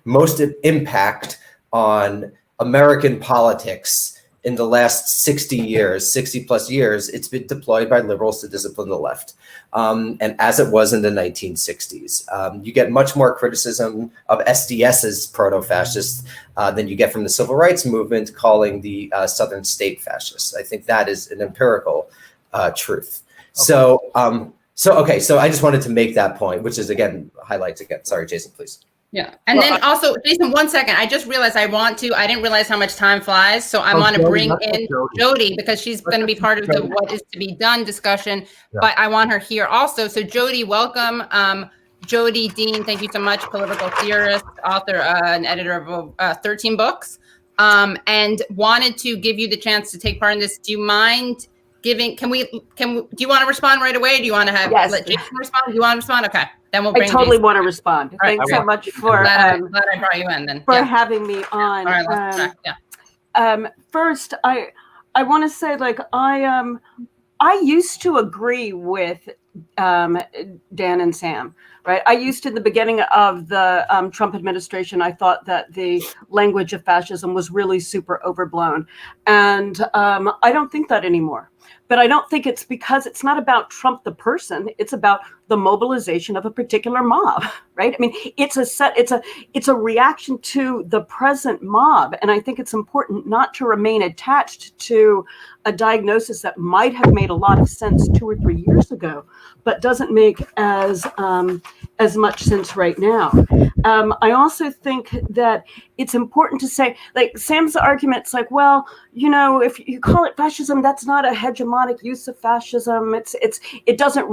N: most impact on American politics in the last 60 plus years. It's been deployed by liberals to discipline the left, and as it was in the 1960s. You get much more criticism of SDS as proto-fascist than you get from the civil rights movement calling the Southern state fascists. I think that is an empirical truth. Okay. So I just wanted to make that point, which is again highlights again. Sorry, Jason, please.
A: Yeah. And then also, Jason, 1 second. I just realized I didn't realize how much time flies. So I want to bring in Jodi because she's going to be part of the what is to be done discussion, but I want her here also. So Jodi, welcome. Jodi Dean, thank you so much. Political theorist, author, and editor of 13 books, and wanted to give you the chance to take part in this. Do you mind giving, do you want to respond right away? Do you want to let Jason respond? Do you want to respond? Okay. Then we'll bring
Q: I totally
A: Jason.
Q: want to respond.
A: Right.
Q: Thanks so much for
A: glad I brought you in then.
Q: For having me on.
A: All right,
Q: first, I want to say I used to agree with Dan and Sam, right? I used to, in the beginning of the Trump administration, I thought that the language of fascism was really super overblown. And I don't think that anymore. But I don't think it's because it's not about Trump the person. It's about the mobilization of a particular mob, right? I mean, it's a reaction to the present mob. And I think it's important not to remain attached to a diagnosis that might have made a lot of sense 2 or 3 years ago, but doesn't make as much sense right now. I also think that it's important to say, like Sam's argument's like, well, if you call it fascism, that's not a hegemonic use of fascism. It doesn't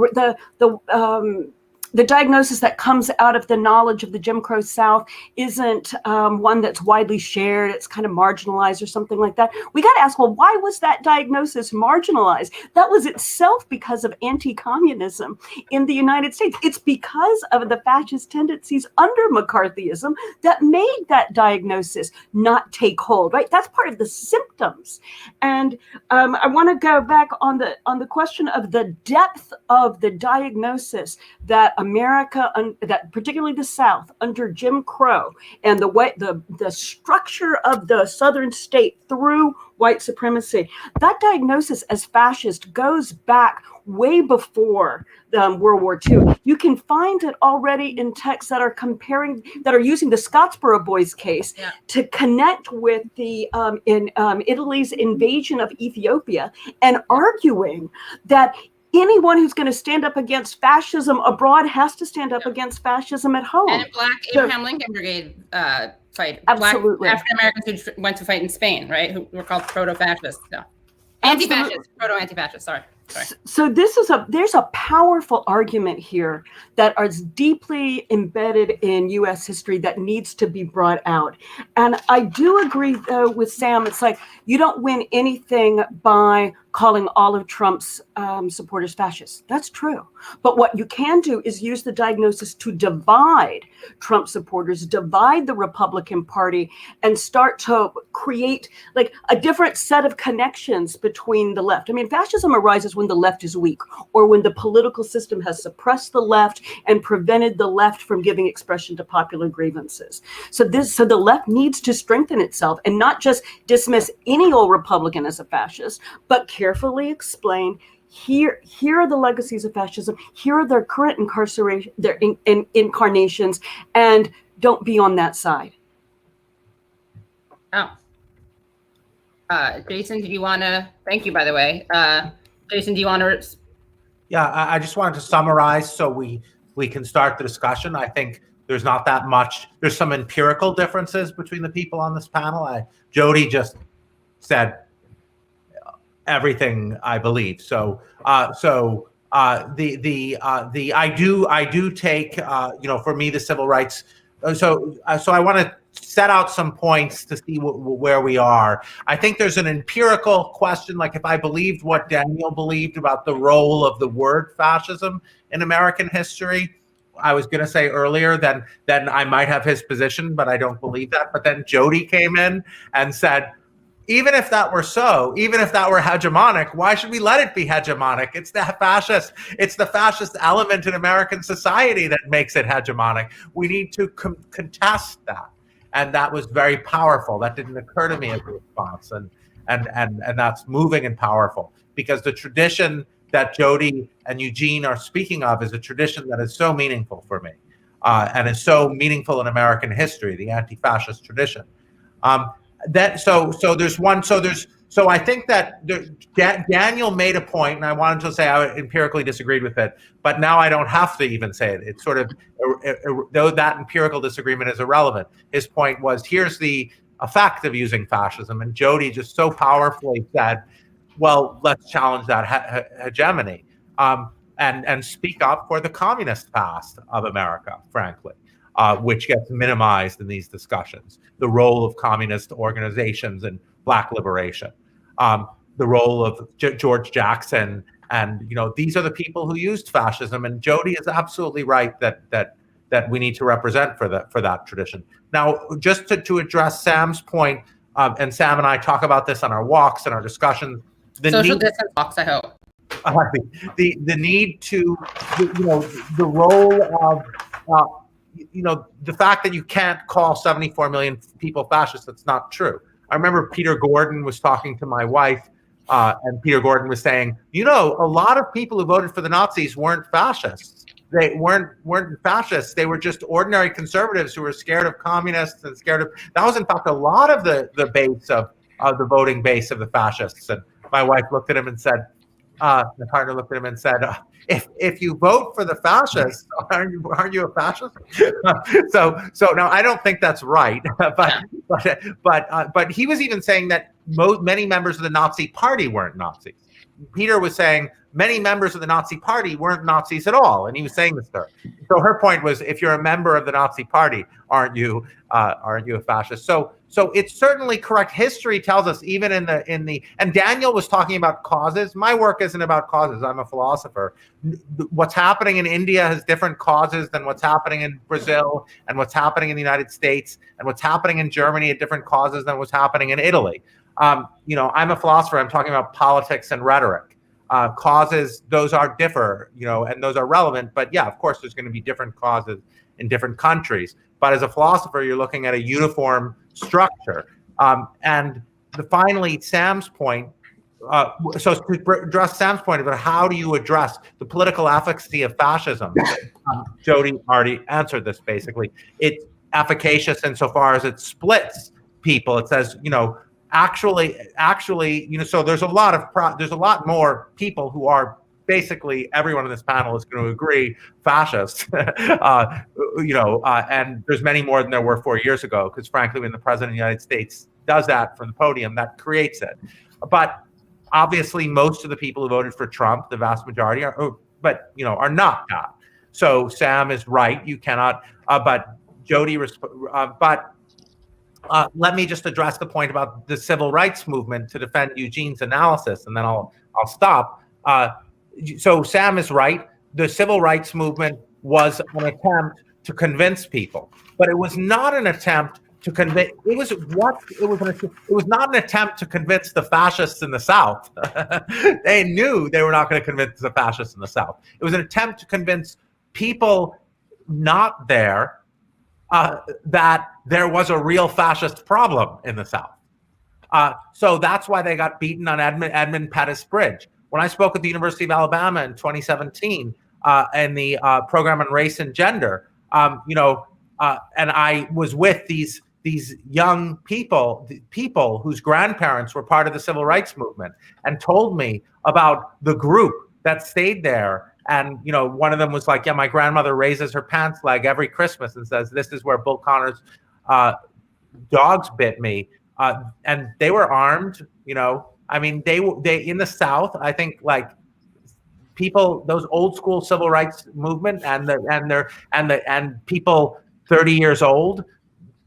Q: the diagnosis that comes out of the knowledge of the Jim Crow South isn't one that's widely shared. It's kind of marginalized or something like that. We got to ask, well, why was that diagnosis marginalized? That was itself because of anti-communism in the United States. It's because of the fascist tendencies under McCarthyism that made that diagnosis not take hold, right? That's part of the symptoms. And I want to go back on the question of the depth of the diagnosis that America, that particularly the South, under Jim Crow and the structure of the Southern state through white supremacy, that diagnosis as fascist goes back way before World War II. You can find it already in texts that are using the Scottsboro Boys case to connect with the Italy's invasion of Ethiopia, and arguing that anyone who's going to stand up against fascism abroad has to stand up against fascism at home.
A: And Black Abraham Lincoln Brigade fight.
Q: Absolutely.
A: Black African Americans who went to fight in Spain, right? Who were called proto-fascists. No. Anti-fascist, proto-anti-fascist, sorry.
Q: So there's a powerful argument here that is deeply embedded in U.S. history that needs to be brought out. And I do agree, though, with Sam. It's like you don't win anything by calling all of Trump's supporters fascists. That's true. But what you can do is use the diagnosis to divide Trump supporters, divide the Republican Party, and start to create like a different set of connections between the left. I mean, fascism arises when the left is weak, or when the political system has suppressed the left and prevented the left from giving expression to popular grievances. So the left needs to strengthen itself and not just dismiss any old Republican as a fascist, but carefully explain, here are the legacies of fascism, here are their current incarceration, their incarnations, and don't be on that side.
A: Oh. Jason, do you want to, thank you, by the way. Jason, do you want to?
M: Yeah, I just wanted to summarize so we can start the discussion. I think there's not that much. There's some empirical differences between the people on this panel. Jodi just said everything I believe. So I do take for me the civil rights. So I want to set out some points to see where we are. I think there's an empirical question, like if I believed what Daniel believed about the role of the word fascism in American history, I was going to say earlier, then I might have his position, but I don't believe that. But then Jodi came in and said, even if that were so, even if that were hegemonic, why should we let it be hegemonic? It's the fascist element in American society that makes it hegemonic. We need to contest that. And that was very powerful. That didn't occur to me as a response. And that's moving and powerful, because the tradition that Jodi and Eugene are speaking of is a tradition that is so meaningful for me and is so meaningful in American history, the anti-fascist tradition. So I think that Daniel made a point, and I wanted to say I empirically disagreed with it, but now I don't have to even say it. It's sort of, though that empirical disagreement is irrelevant. His point was, here's the effect of using fascism, and Jodi just so powerfully said, well, let's challenge that hegemony and speak up for the communist past of America, frankly. Which gets minimized in these discussions. The role of communist organizations in Black liberation, the role of George Jackson, and these are the people who used fascism. And Jodi is absolutely right that we need to represent for that tradition. Now, just to address Sam's point, and Sam and I talk about this on our walks and our discussions.
A: Social distance walks, I hope.
M: The need to, the role of. The fact that you can't call 74 million people fascists, that's not true. I remember Peter Gordon was talking to my wife, and Peter Gordon was saying, a lot of people who voted for the Nazis weren't fascists. They weren't fascists. They were just ordinary conservatives who were scared of communists and scared of. That was, in fact, a lot of the base of the voting base of the fascists. And my wife looked at him and said, the partner looked at him and said, if you vote for the fascists, aren't you a fascist? So now I don't think that's right, but he was even saying that many members of the Nazi Party weren't Nazis. Peter was saying many members of the Nazi Party weren't Nazis at all, and he was saying this to her. So her point was, if you're a member of the Nazi Party, aren't you a fascist? So it's certainly correct. History tells us, even in the and Daniel was talking about causes. My work isn't about causes. I'm a philosopher. What's happening in India has different causes than what's happening in Brazil, and what's happening in the United States, and what's happening in Germany at different causes than what's happening in Italy. I'm a philosopher. I'm talking about politics and rhetoric. Causes, those are differ, and those are relevant. But yeah, of course, there's going to be different causes in different countries. But as a philosopher, you're looking at a uniform structure. And finally, Sam's point. So to address Sam's point about how do you address the political efficacy of fascism, Jodi already answered this basically. It's efficacious insofar as it splits people. It says, actually, so there's a lot more people who are basically, everyone on this panel is going to agree, fascist, and there's many more than there were 4 years ago, because frankly, when the president of the United States does that from the podium, that creates it. But obviously, most of the people who voted for Trump, the vast majority, are not that. So Sam is right. You cannot. But Jodi, let me just address the point about the civil rights movement to defend Eugene's analysis, and then I'll stop. So Sam is right. The civil rights movement was an attempt to convince people, but it was not an attempt to convince. It was not an attempt to convince the fascists in the South. They knew they were not going to convince the fascists in the South. It was an attempt to convince people not there that there was a real fascist problem in the South. So that's why they got beaten on Edmund Pettus Bridge. When I spoke at the University of Alabama in 2017 in the program on race and gender, and I was with these young people whose grandparents were part of the civil rights movement, and told me about the group that stayed there. And, one of them was like, yeah, my grandmother raises her pants leg every Christmas and says, this is where Bull Connor's dogs bit me. And they were armed, I mean, they in the South, I think, like, people, those old school civil rights movement and people 30 years old,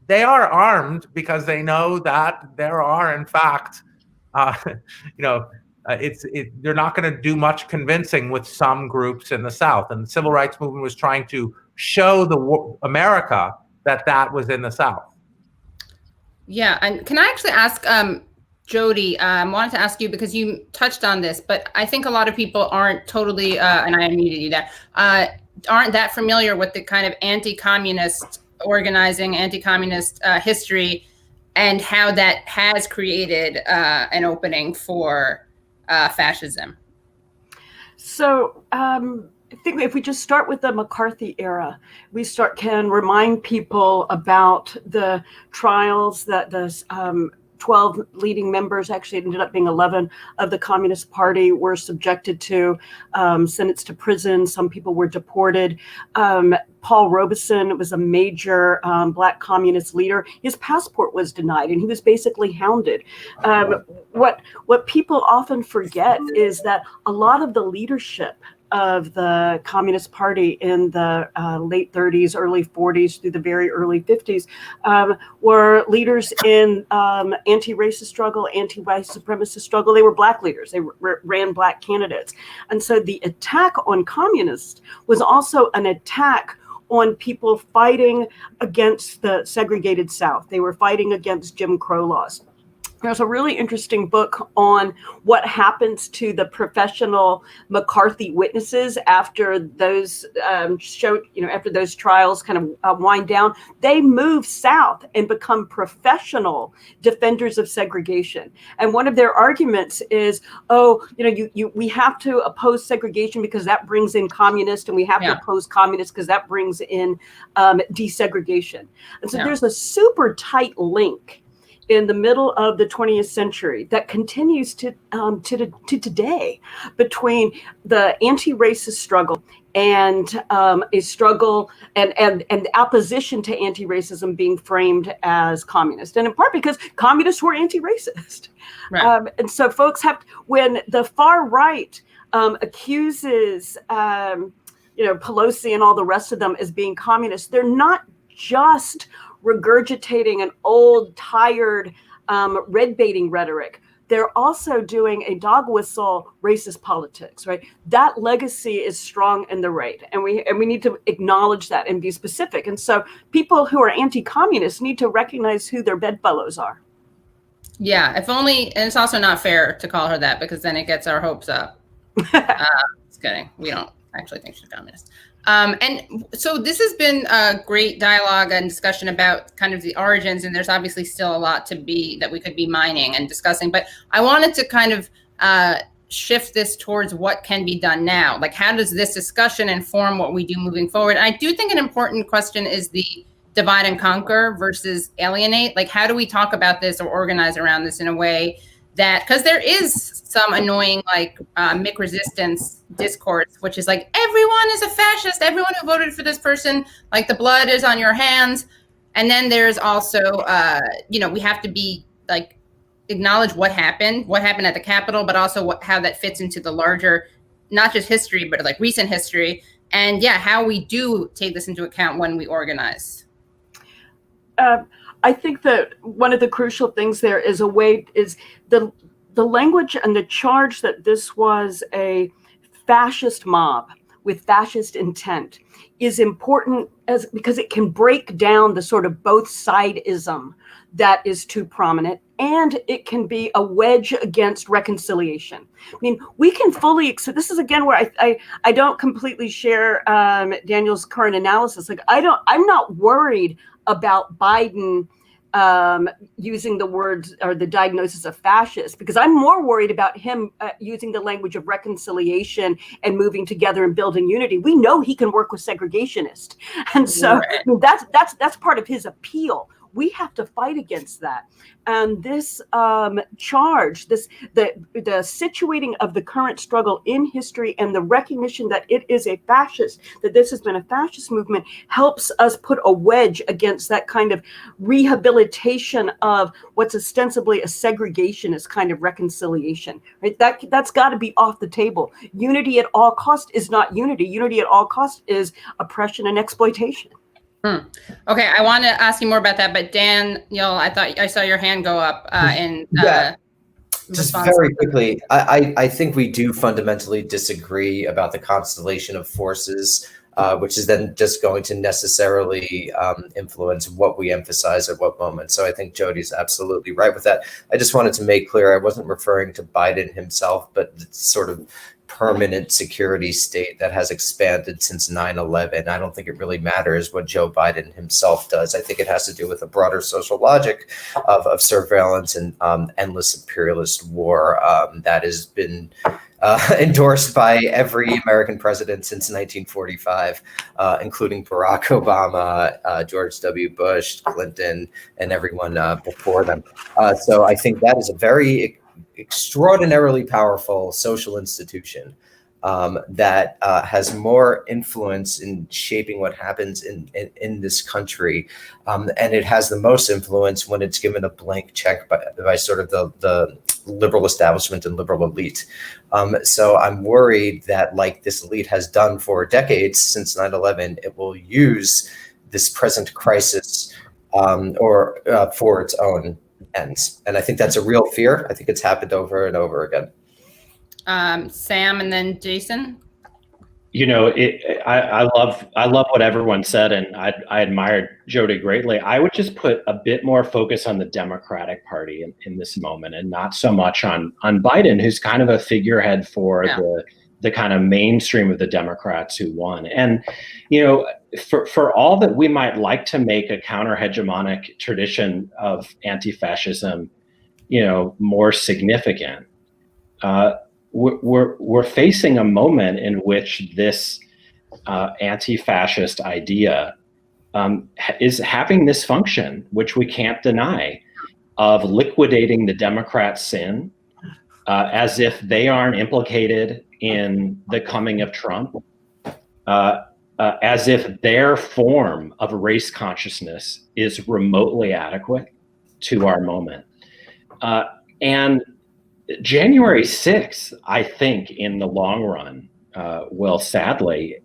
M: they are armed because they know that there are, in fact, they're not going to do much convincing with some groups in the South. And the civil rights movement was trying to show America that was in the South.
A: Yeah, and can I actually ask Jodi? I wanted to ask you because you touched on this, but I think a lot of people aren't totally, and I unmuted you there, aren't that familiar with the kind of anti-communist organizing, anti-communist history, and how that has created an opening for fascism.
Q: So I think if we just start with the McCarthy era, we can remind people about the trials that the 12 leading members, actually it ended up being 11, of the Communist Party were subjected to, sentenced to prison. Some people were deported. Paul Robeson was a major Black communist leader. His passport was denied and he was basically hounded. What people often forget is that a lot of the leadership of the Communist Party in the late 30s, early 40s through the very early 50s were leaders in anti-racist struggle, anti-white supremacist struggle. They were Black leaders. They ran Black candidates. And so the attack on communists was also an attack on people fighting against the segregated South. They were fighting against Jim Crow laws. There's a really interesting book on what happens to the professional McCarthy witnesses after those after those trials kind of wind down. They move south and become professional defenders of segregation. And one of their arguments is, we have to oppose segregation because that brings in communists, and we have to oppose communists because that brings in desegregation. And so there's a super tight link in the middle of the 20th century that continues to today between the anti-racist struggle and a struggle and opposition to anti-racism being framed as communist, and in part because communists were anti-racist. Right. And so folks when the far right accuses Pelosi and all the rest of them as being communist, they're not just regurgitating an old, tired, red baiting rhetoric. They're also doing a dog whistle racist politics, right? That legacy is strong in the right, and we need to acknowledge that and be specific. And so people who are anti-communist need to recognize who their bedfellows are.
A: Yeah, if only, and it's also not fair to call her that because then it gets our hopes up. Just kidding. We don't actually think she's communist. And so this has been a great dialogue and discussion about kind of the origins, and there's obviously still a lot that we could be mining and discussing, but I wanted to kind of shift this towards what can be done now. Like, how does this discussion inform what we do moving forward? And I do think an important question is the divide and conquer versus alienate. Like, how do we talk about this or organize around this in a way that, because there is some annoying like Mick resistance discourse, which is like, everyone is a fascist, everyone who voted for this person, like the blood is on your hands. And then there's also, we have to be like, acknowledge what happened at the Capitol, but also how that fits into the larger, not just history, but like recent history. And yeah, how we do take this into account when we organize.
Q: I think that one of the crucial things there is the language and the charge that this was a fascist mob with fascist intent is important because it can break down the sort of both sidism that is too prominent, and it can be a wedge against reconciliation. I mean, we can fully accept, this is again where I don't completely share Daniel's current analysis. Like, I'm not worried about Biden using the words or the diagnosis of fascist, because I'm more worried about him using the language of reconciliation and moving together and building unity. We know he can work with segregationists, and so that's part of his appeal. We have to fight against that. And this charge, the situating of the current struggle in history and the recognition that it is a fascist, that this has been a fascist movement, helps us put a wedge against that kind of rehabilitation of what's ostensibly a segregationist kind of reconciliation. Right? That's got to be off the table. Unity at all cost is not unity. Unity at all cost is oppression and exploitation.
A: Okay, I want to ask you more about that, but Daniel, I thought I saw your hand go up.
N: Just very quickly, I think we do fundamentally disagree about the constellation of forces, which is then just going to necessarily influence what we emphasize at what moment. So I think Jodi's absolutely right with that. I just wanted to make clear I wasn't referring to Biden himself, but the sort of permanent security state that has expanded since 9/11. I don't think it really matters what Joe Biden himself does. I think it has to do with a broader social logic of surveillance and endless imperialist war that has been endorsed by every American president since 1945, including Barack Obama, George W. Bush, Clinton, and everyone before them. So I think that is a very extraordinarily powerful social institution that has more influence in shaping what happens in this country. And it has the most influence when it's given a blank check by sort of the liberal establishment and liberal elite. So I'm worried that, like this elite has done for decades since 9/11, it will use this present crisis for its own ends. And I think that's a real fear. I think it's happened over and over again.
A: Sam and then Jason.
O: I love what everyone said, and I admired Jodi greatly. I would just put a bit more focus on the Democratic Party in this moment, and not so much on Biden, who's kind of a figurehead for the kind of mainstream of the Democrats who won. And for all that we might like to make a counter-hegemonic tradition of anti-fascism, more significant, we're facing a moment in which this anti-fascist idea is having this function, which we can't deny, of liquidating the Democrats' sin as if they aren't implicated in the coming of Trump, as if their form of race consciousness is remotely adequate to our moment. And January 6th, I think, in the long run, will sadly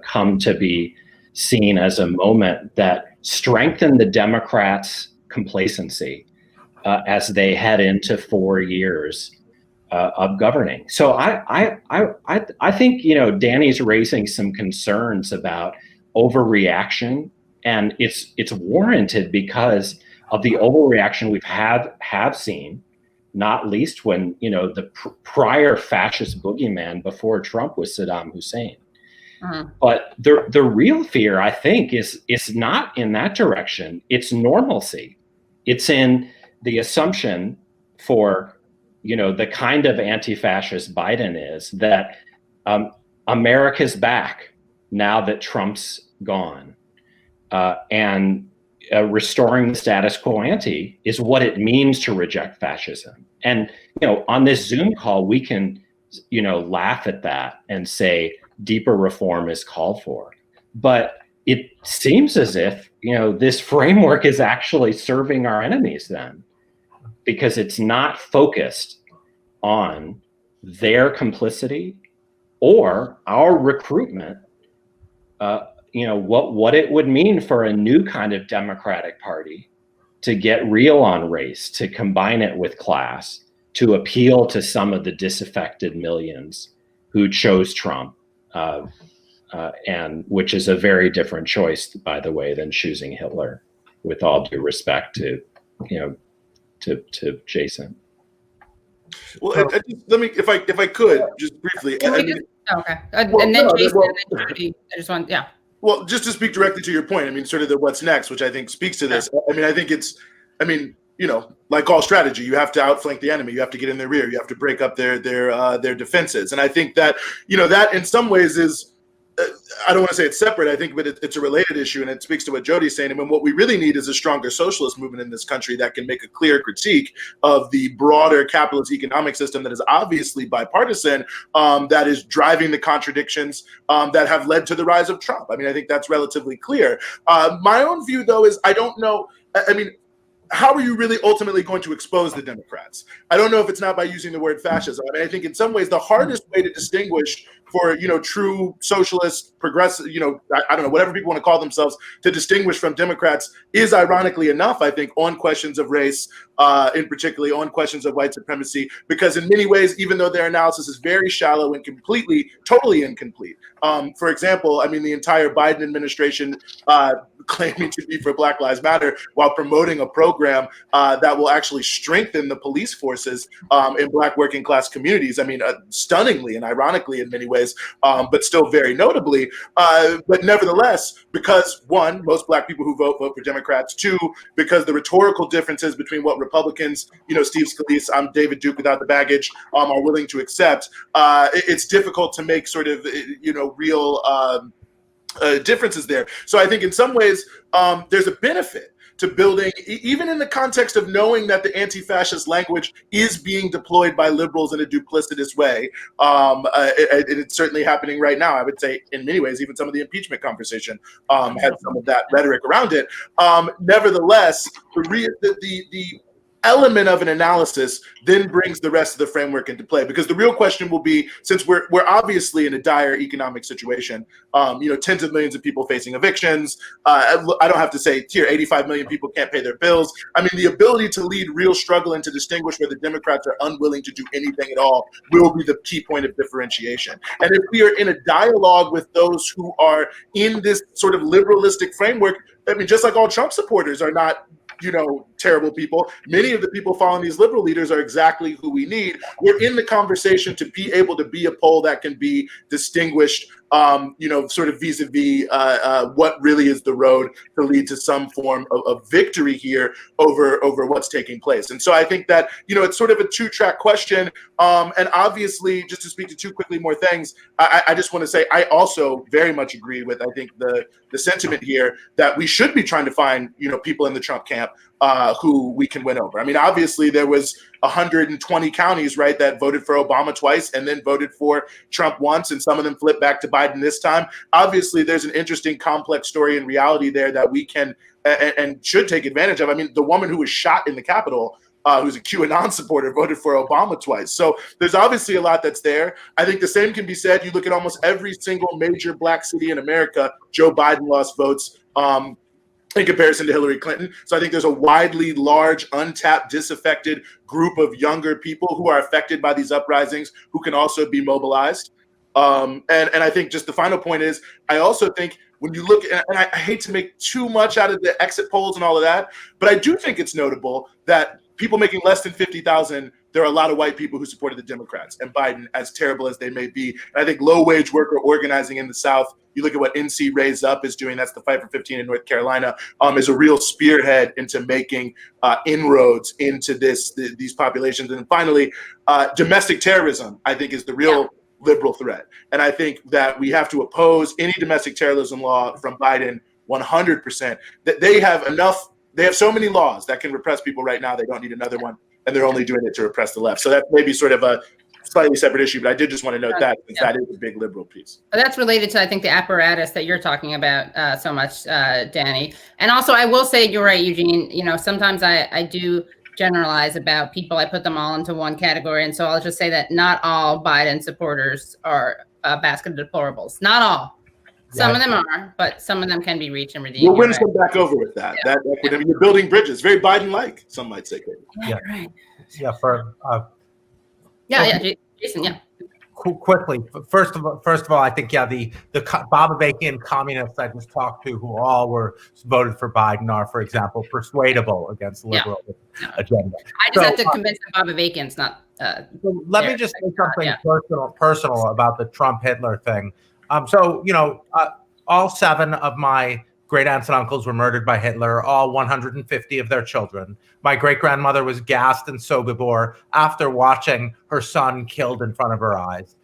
O: come to be seen as a moment that strengthened the Democrats' complacency as they head into 4 years of governing. So I think Danny's raising some concerns about overreaction, and it's warranted because of the overreaction we've have seen not least when, you know, the prior fascist boogeyman before Trump was Saddam Hussein. But the real fear, I think, is not in that direction. It's normalcy. It's in the assumption for, you know, the kind of anti-fascist Biden is, that America's back now that Trump's gone, and restoring the status quo ante is what it means to reject fascism. And, you know, on this Zoom call, we can, you know, laugh at that and say deeper reform is called for. But it seems as if, you know, this framework is actually serving our enemies then, because it's not focused on their complicity or our recruitment. You know, what it would mean for a new kind of Democratic Party to get real on race, to combine it with class, to appeal to some of the disaffected millions who chose Trump, and which is a very different choice, by the way, than choosing Hitler, with all due respect to, you know, to Jason.
B: Well, let me, if I could, just briefly.
A: Okay. And then Jason, and then Jodi, I just want, yeah.
B: Well, just to speak directly to your point, I mean, sort of the what's next, which I think speaks to this. I mean, I think it's, I mean, you know, like all strategy, you have to outflank the enemy. You have to get in their rear. You have to break up their defenses. And I think that, you know, that in some ways is, I don't want to say it's separate, I think, but it's a related issue, and it speaks to what Jodi's saying. I mean, what we really need is a stronger socialist movement in this country that can make a clear critique of the broader capitalist economic system that is obviously bipartisan, that is driving the contradictions that have led to the rise of Trump. I mean, I think that's relatively clear. My own view, though, is I don't know. I mean, how are you really ultimately going to expose the Democrats? I don't know if it's not by using the word fascism. I mean, I think in some ways the hardest way to distinguish for, you know, true socialist, progressive, you know, I don't know, whatever people want to call themselves, to distinguish from Democrats is, ironically enough, I think, on questions of race, in particularly on questions of white supremacy, because in many ways, even though their analysis is very shallow and totally incomplete. For example, I mean, the entire Biden administration claiming to be for Black Lives Matter while promoting a program that will actually strengthen the police forces in Black working class communities. I mean, stunningly and ironically in many ways, but still very notably. But nevertheless, because one, most Black people who vote for Democrats. Two, because the rhetorical differences between what Republicans, you know, Steve Scalise, I'm David Duke without the baggage, are willing to accept, it's difficult to make sort of, you know, real differences there. So I think in some ways there's a benefit to building, even in the context of knowing that the anti-fascist language is being deployed by liberals in a duplicitous way. It's certainly happening right now. I would say in many ways, even some of the impeachment conversation had some of that rhetoric around it. Nevertheless, the element of an analysis then brings the rest of the framework into play, because the real question will be, since we're obviously in a dire economic situation, you know, tens of millions of people facing evictions. I don't have to say here, 85 million people can't pay their bills. I mean, the ability to lead real struggle and to distinguish where the Democrats are unwilling to do anything at all will be the key point of differentiation. And if we are in a dialogue with those who are in this sort of liberalistic framework, I mean, just like all Trump supporters are not, you know, terrible people. Many of the people following these liberal leaders are exactly who we need. We're in the conversation to be able to be a pole that can be distinguished, you know, sort of vis-a-vis what really is the road to lead to some form of victory here over what's taking place. And so I think that, you know, it's sort of a two-track question. And obviously, just to speak to two quickly more things, I just want to say I also very much agree with, I think, the sentiment here that we should be trying to find, you know, people in the Trump camp who we can win over. I mean, obviously there was 120 counties, right, that voted for Obama twice and then voted for Trump once, and some of them flipped back to Biden this time. Obviously, there's an interesting, complex story and reality there that we can and should take advantage of. I mean, the woman who was shot in the Capitol, who's a QAnon supporter, voted for Obama twice. So there's obviously a lot that's there. I think the same can be said. You look at almost every single major Black city in America, Joe Biden lost votes in comparison to Hillary Clinton. So I think there's a widely large, untapped, disaffected group of younger people who are affected by these uprisings who can also be mobilized. And I think just the final point is, I also think when you look, and I hate to make too much out of the exit polls and all of that, but I do think it's notable that people making less than 50,000, there are a lot of white people who supported the Democrats and Biden, as terrible as they may be. And I think low-wage worker organizing in the South, you look at what NC Raise Up is doing, that's the Fight for 15 in North Carolina, is a real spearhead into making inroads into these populations. And then finally, domestic terrorism, I think, is the real liberal threat. And I think that we have to oppose any domestic terrorism law from Biden 100%. That they have enough, they have so many laws that can repress people right now, they don't need another one, and they're only doing it to repress the left. So that's maybe sort of a slightly separate issue, but I did just want to note that, because that is a big liberal piece.
A: But that's related to, I think, the apparatus that you're talking about so much, Danny. And also, I will say, you're right, Eugene, you know, sometimes I do generalize about people. I put them all into one category. And so I'll just say that not all Biden supporters are a basket of deplorables. Not all. Some of them are, but some of them can be reached and redeemed.
B: We'll win some back over with that.
A: Yeah.
B: I mean, you're building bridges. Very Biden-like, some might say.
A: Yeah, right.
M: Yeah, for
A: Jason, yeah.
M: Quickly, first of all, I think the Bob-Avakian communists I just talked to, who all were voted for Biden, are, for example, persuadable against liberal agenda.
A: I just have to convince the Bob-Avakians not.
M: Let me just say something personal about the Trump-Hitler thing. So, you know, all 7 of my great aunts and uncles were murdered by Hitler, all 150 of their children. My great-grandmother was gassed in Sobibor after watching her son killed in front of her eyes.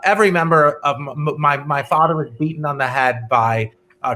M: Every member of my father was beaten on the head by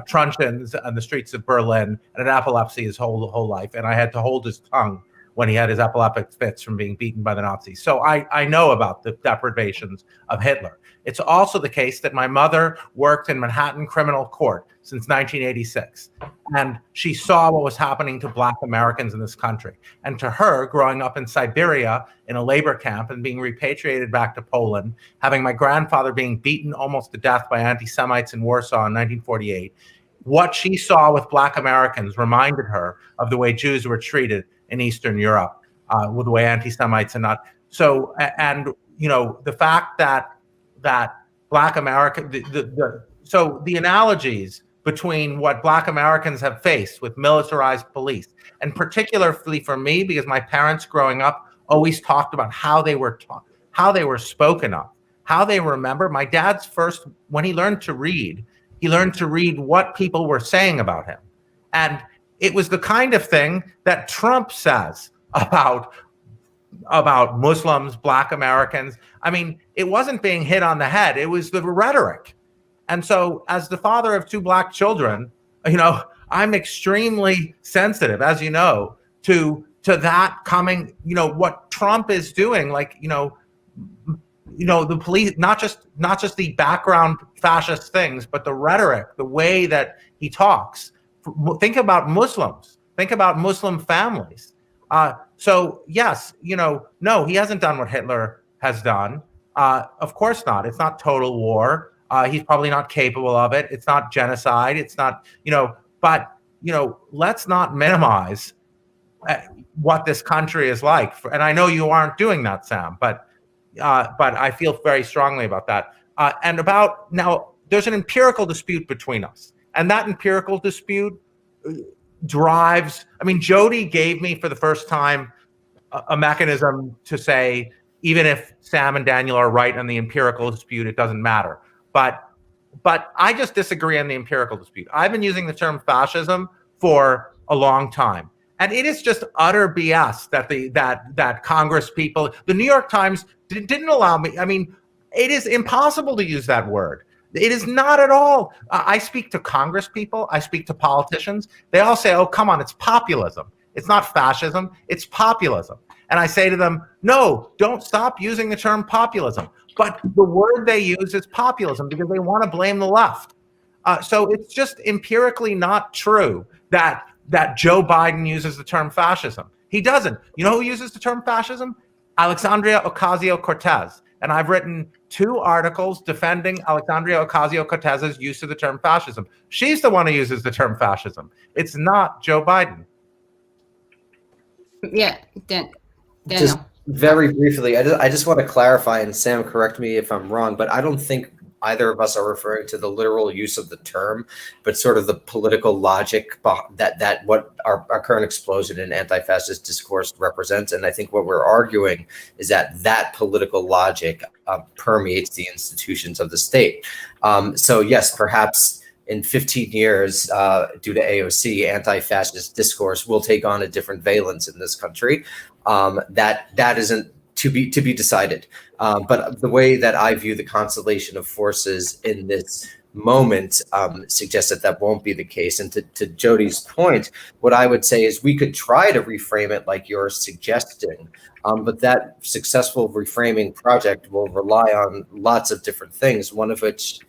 M: truncheons on the streets of Berlin, and had epilepsy his whole life. And I had to hold his tongue when he had his epileptic fits from being beaten by the Nazis. So I know about the deprivations of Hitler. It's also the case that my mother worked in Manhattan criminal court since 1986, and she saw what was happening to Black Americans in this country. And to her, growing up in Siberia in a labor camp and being repatriated back to Poland, having my grandfather being beaten almost to death by anti-Semites in Warsaw in 1948, what she saw with Black Americans reminded her of the way Jews were treated in Eastern Europe, with the way anti-Semites are not. So, and you know, the fact that Black America, so the analogies between what Black Americans have faced with militarized police, and particularly for me, because my parents growing up always talked about how they were taught, how they were spoken of, how they remember. My dad's first, when he learned to read, he learned to read what people were saying about him. And it was the kind of thing that Trump says about Muslims, Black Americans. I mean, it wasn't being hit on the head. It was the rhetoric. And so as the father of 2 Black children, you know, I'm extremely sensitive, as you know, to that coming, you know, what Trump is doing, like, you know, the police, not just the background fascist things, but the rhetoric, the way that he talks. Think about Muslims. Think about Muslim families. So yes, you know, no, he hasn't done what Hitler has done. Of course not. It's not total war. He's probably not capable of it. It's not genocide. It's not, you know, but, you know, let's not minimize what this country is like. And I know you aren't doing that, Sam, but I feel very strongly about that. And about now, there's an empirical dispute between us, and that empirical dispute drives. I mean, Jodi gave me for the first time a mechanism to say, even if Sam and Daniel are right on the empirical dispute, it doesn't matter. But I just disagree on the empirical dispute. I've been using the term fascism for a long time, and it is just utter BS that Congress people, the New York Times didn't allow me. I mean, it is impossible to use that word. It is not at all. I speak to Congress people. I speak to politicians. They all say, oh, come on, it's populism. It's not fascism. It's populism. And I say to them, no, don't stop using the term populism. But the word they use is populism because they want to blame the left. So it's just empirically not true that Joe Biden uses the term fascism. He doesn't. You know who uses the term fascism? Alexandria Ocasio-Cortez. And I've written 2 articles defending Alexandria Ocasio-Cortez's use of the term fascism. She's the one who uses the term fascism. It's not Joe Biden.
A: Yeah, Daniel.
N: Just very briefly, I just want to clarify, and Sam, correct me if I'm wrong, but I don't think either of us are referring to the literal use of the term, but sort of the political logic that what our current explosion in anti-fascist discourse represents. And I think what we're arguing is that political logic permeates the institutions of the state. So yes, perhaps in 15 years, due to AOC, anti-fascist discourse will take on a different valence in this country. That isn't to be decided. But the way that I view the constellation of forces in this moment suggests that won't be the case. And to Jodi's point, what I would say is we could try to reframe it like you're suggesting, but that successful reframing project will rely on lots of different things. One of which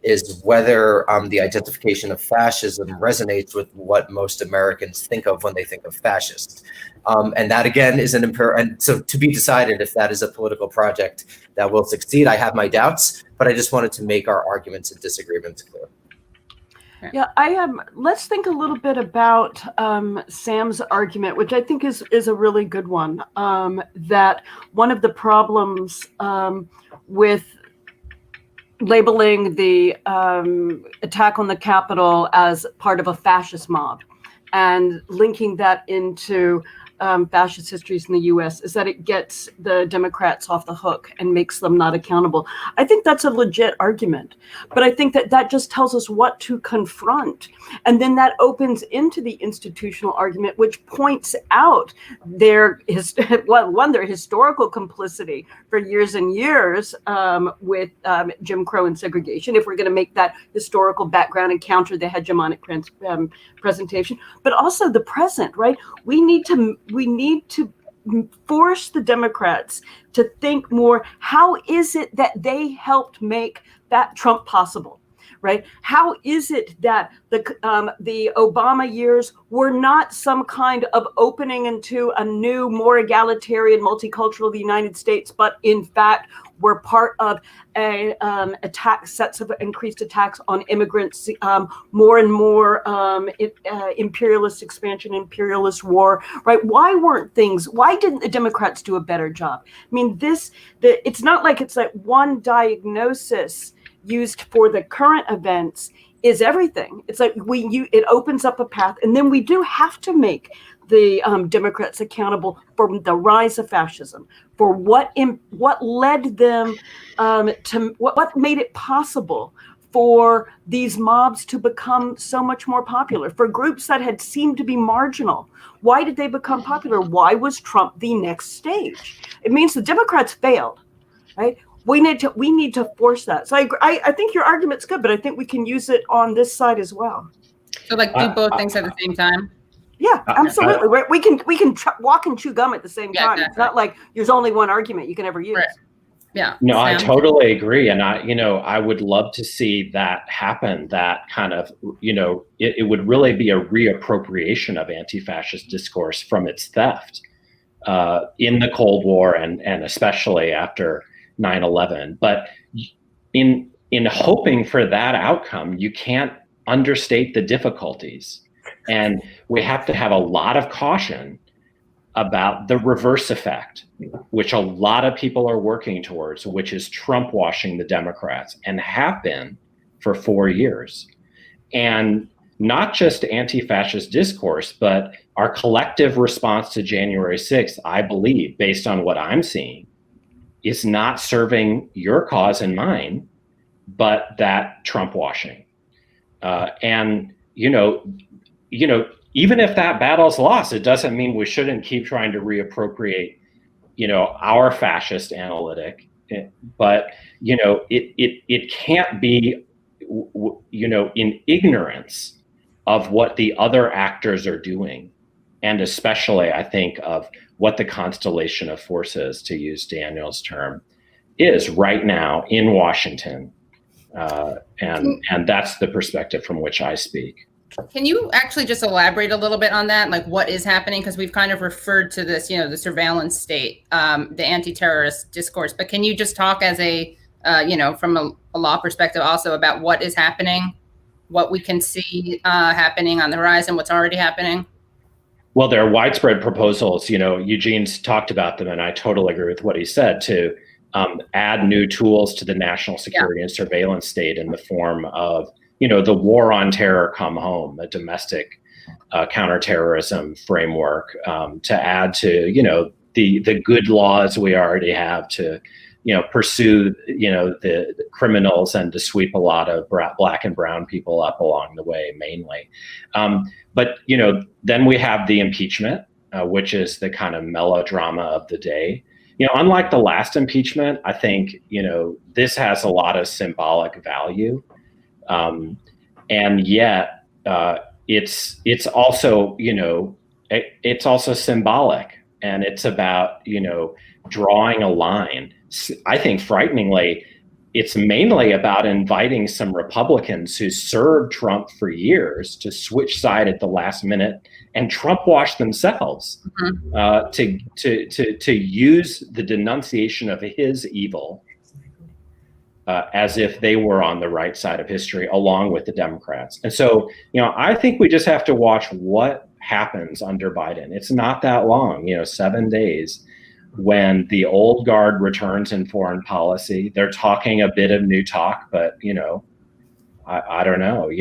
N: is whether the identification of fascism resonates with what most Americans think of when they think of fascist. And that again is and so to be decided if that is a political project that will succeed. I have my doubts, but I just wanted to make our arguments and disagreements clear.
Q: Yeah, let's think a little bit about Sam's argument, which I think is a really good one. That one of the problems with labeling the attack on the Capitol as part of a fascist mob and linking that into fascist histories in the US is that it gets the Democrats off the hook and makes them not accountable. I think that's a legit argument, but I think that just tells us what to confront. And then that opens into the institutional argument, which points out their historical complicity for years and years with Jim Crow and segregation, if we're going to make that historical background and counter the hegemonic presentation, but also the present, right? We need to force the Democrats to think more, how is it that they helped make that Trump possible, right? How is it that the Obama years were not some kind of opening into a new, more egalitarian, multicultural United States, but in fact were part of a sets of increased attacks on immigrants, more and more imperialist expansion, imperialist war, right? Why didn't the Democrats do a better job? I mean, it's not like it's like one diagnosis used for the current events is everything. It's like it opens up a path, and then we do have to make the Democrats accountable for the rise of fascism, for what led them to what made it possible for these mobs to become so much more popular, for groups that had seemed to be marginal. Why did they become popular? Why was Trump the next stage? It means the Democrats failed, right? We need to force that. So I think your argument's good, but I think we can use it on this side as well.
A: So like do both things at the same time?
Q: Yeah, absolutely. We can walk and chew gum at the same time. Exactly. It's not like there's only one argument you can ever use. Right.
A: Yeah.
O: No, Sam? I totally agree, and I would love to see that happen. That kind of, it would really be a reappropriation of anti-fascist discourse from its theft in the Cold War and especially after 9/11. But in hoping for that outcome, you can't understate the difficulties. And we have to have a lot of caution about the reverse effect, which a lot of people are working towards, which is Trump washing the Democrats, and have been for 4 years. And not just anti-fascist discourse, but our collective response to January 6th, I believe, based on what I'm seeing, is not serving your cause and mine, but that Trump washing. And even if that battle's lost, it doesn't mean we shouldn't keep trying to reappropriate, our fascist analytic. But it can't be, in ignorance of what the other actors are doing, and especially I think of what the constellation of forces, to use Daniel's term, is right now in Washington, and that's the perspective from which I speak.
A: Can you actually just elaborate a little bit on that? Like what is happening? Because we've kind of referred to this, the surveillance state, the anti-terrorist discourse, but can you just talk as from a law perspective also about what is happening, what we can see happening on the horizon, what's already happening?
O: Well, there are widespread proposals, Eugene's talked about them, and I totally agree with what he said, to add new tools to the national security and surveillance state in the form of, the war on terror come home, a domestic counterterrorism framework, to add to, the good laws we already have to, pursue, the criminals and to sweep a lot of black and brown people up along the way, mainly. But, then we have the impeachment, which is the kind of melodrama of the day. Unlike the last impeachment, I think, this has a lot of symbolic value. And yet it's also, it's also symbolic, and it's about, drawing a line. I think frighteningly, it's mainly about inviting some Republicans who served Trump for years to switch side at the last minute and Trump wash themselves, to use the denunciation of his evil as if they were on the right side of history, along with the Democrats. And so, I think we just have to watch what happens under Biden. It's not that long, 7 days. When the old guard returns in foreign policy, they're talking a bit of new talk, but, I don't know,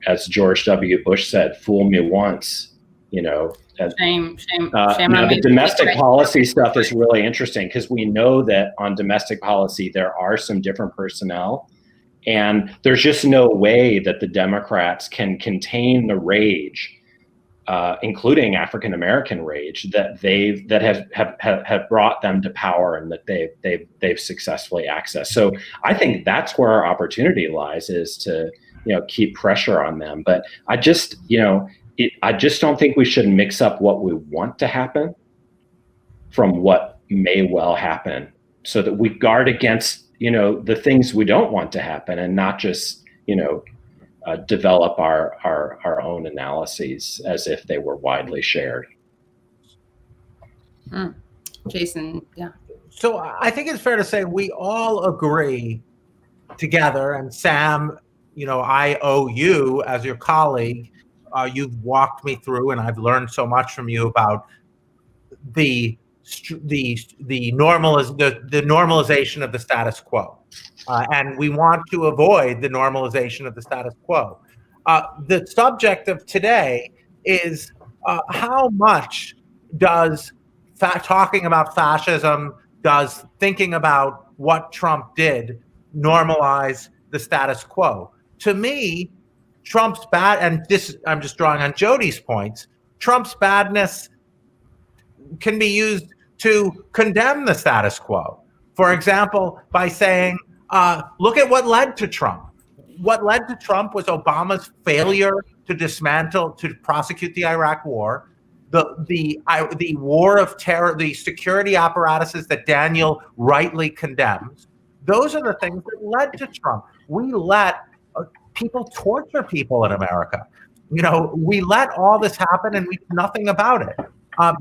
O: as George W. Bush said, fool me once,
A: Shame
O: the domestic policy stuff is really interesting, because we know that on domestic policy, there are some different personnel, and there's just no way that the Democrats can contain the rage, including African-American rage, that have brought them to power and that they've successfully accessed. So I think that's where our opportunity lies, is to, keep pressure on them. But I just, I just don't think we should mix up what we want to happen from what may well happen, so that we guard against, the things we don't want to happen, and not just, develop our own analyses as if they were widely shared.
A: Jason, yeah.
M: So I think it's fair to say we all agree together, and Sam, I owe you as your colleague. You've walked me through, and I've learned so much from you about the normalization of the status quo, and we want to avoid the normalization of the status quo. The subject of today is how much does talking about fascism, does thinking about what Trump did, normalize the status quo? To me, Trump's bad, and this I'm just drawing on Jodi's points, Trump's badness can be used to condemn the status quo. For example, by saying, look at what led to Trump. What led to Trump was Obama's failure to prosecute the Iraq War, the war of terror, the security apparatuses that Daniel rightly condemns. Those are the things that led to Trump. We let people torture people in America. We let all this happen, and we do nothing about it. I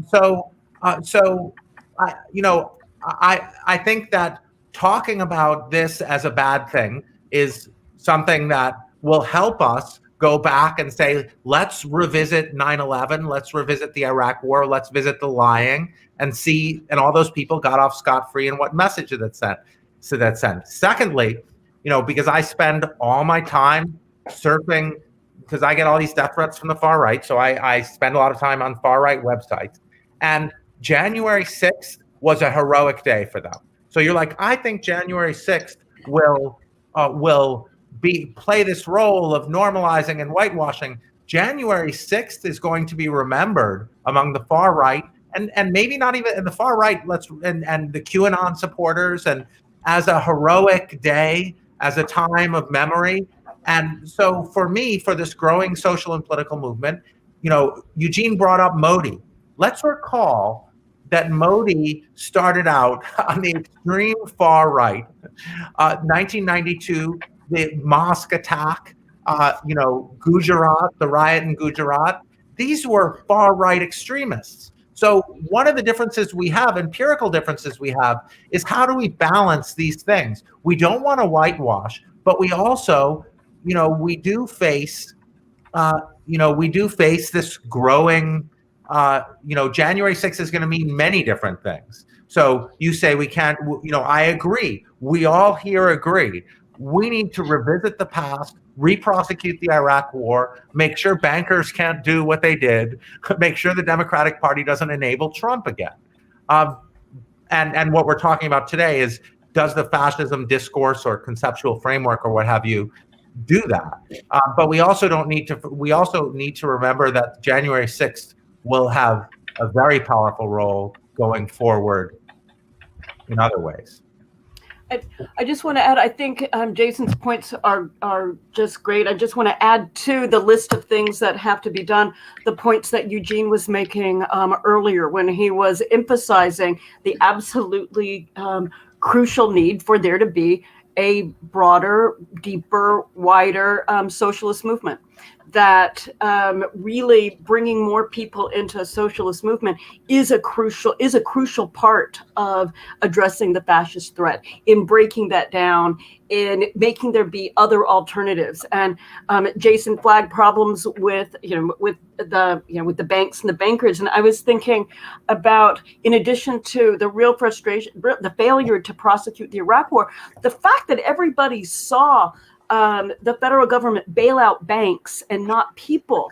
M: think that talking about this as a bad thing is something that will help us go back and say, let's revisit 9/11, let's revisit the Iraq War, let's visit the lying, and see, and all those people got off scot-free, and what message did that send? So that sent. Secondly, because I spend all my time surfing, because I get all these death threats from the far right, so I spend a lot of time on far right websites. And January 6th was a heroic day for them. So you're like, I think January 6th will play this role of normalizing and whitewashing. January 6th is going to be remembered among the far right, and maybe not even in the far right, and the QAnon supporters, and as a heroic day, as a time of memory. And so for me, for this growing social and political movement, Eugene brought up Modi. Let's recall that Modi started out on the extreme far right. 1992, the mosque attack, Gujarat, the riot in Gujarat. These were far right extremists. So one of the differences we have, empirical differences we have, is how do we balance these things? We don't want to whitewash, but we also, we do face this growing January 6th is going to mean many different things. So you say we can't, I agree. We all here agree. We need to revisit the past, re-prosecute the Iraq War, make sure bankers can't do what they did, make sure the Democratic Party doesn't enable Trump again. And what we're talking about today is, does the fascism discourse or conceptual framework or what have you do that? But we also need to remember that January 6th will have a very powerful role going forward in other ways.
Q: I just want to add, I think Jason's points are just great. I just want to add to the list of things that have to be done, the points that Eugene was making earlier when he was emphasizing the absolutely crucial need for there to be a broader, deeper, wider socialist movement. That really bringing more people into a socialist movement is a crucial part of addressing the fascist threat, in breaking that down, in making there be other alternatives. And Jason flagged problems with the banks and the bankers. And I was thinking about, in addition to the real frustration, the failure to prosecute the Iraq War, the fact that everybody saw the federal government bail out banks and not people.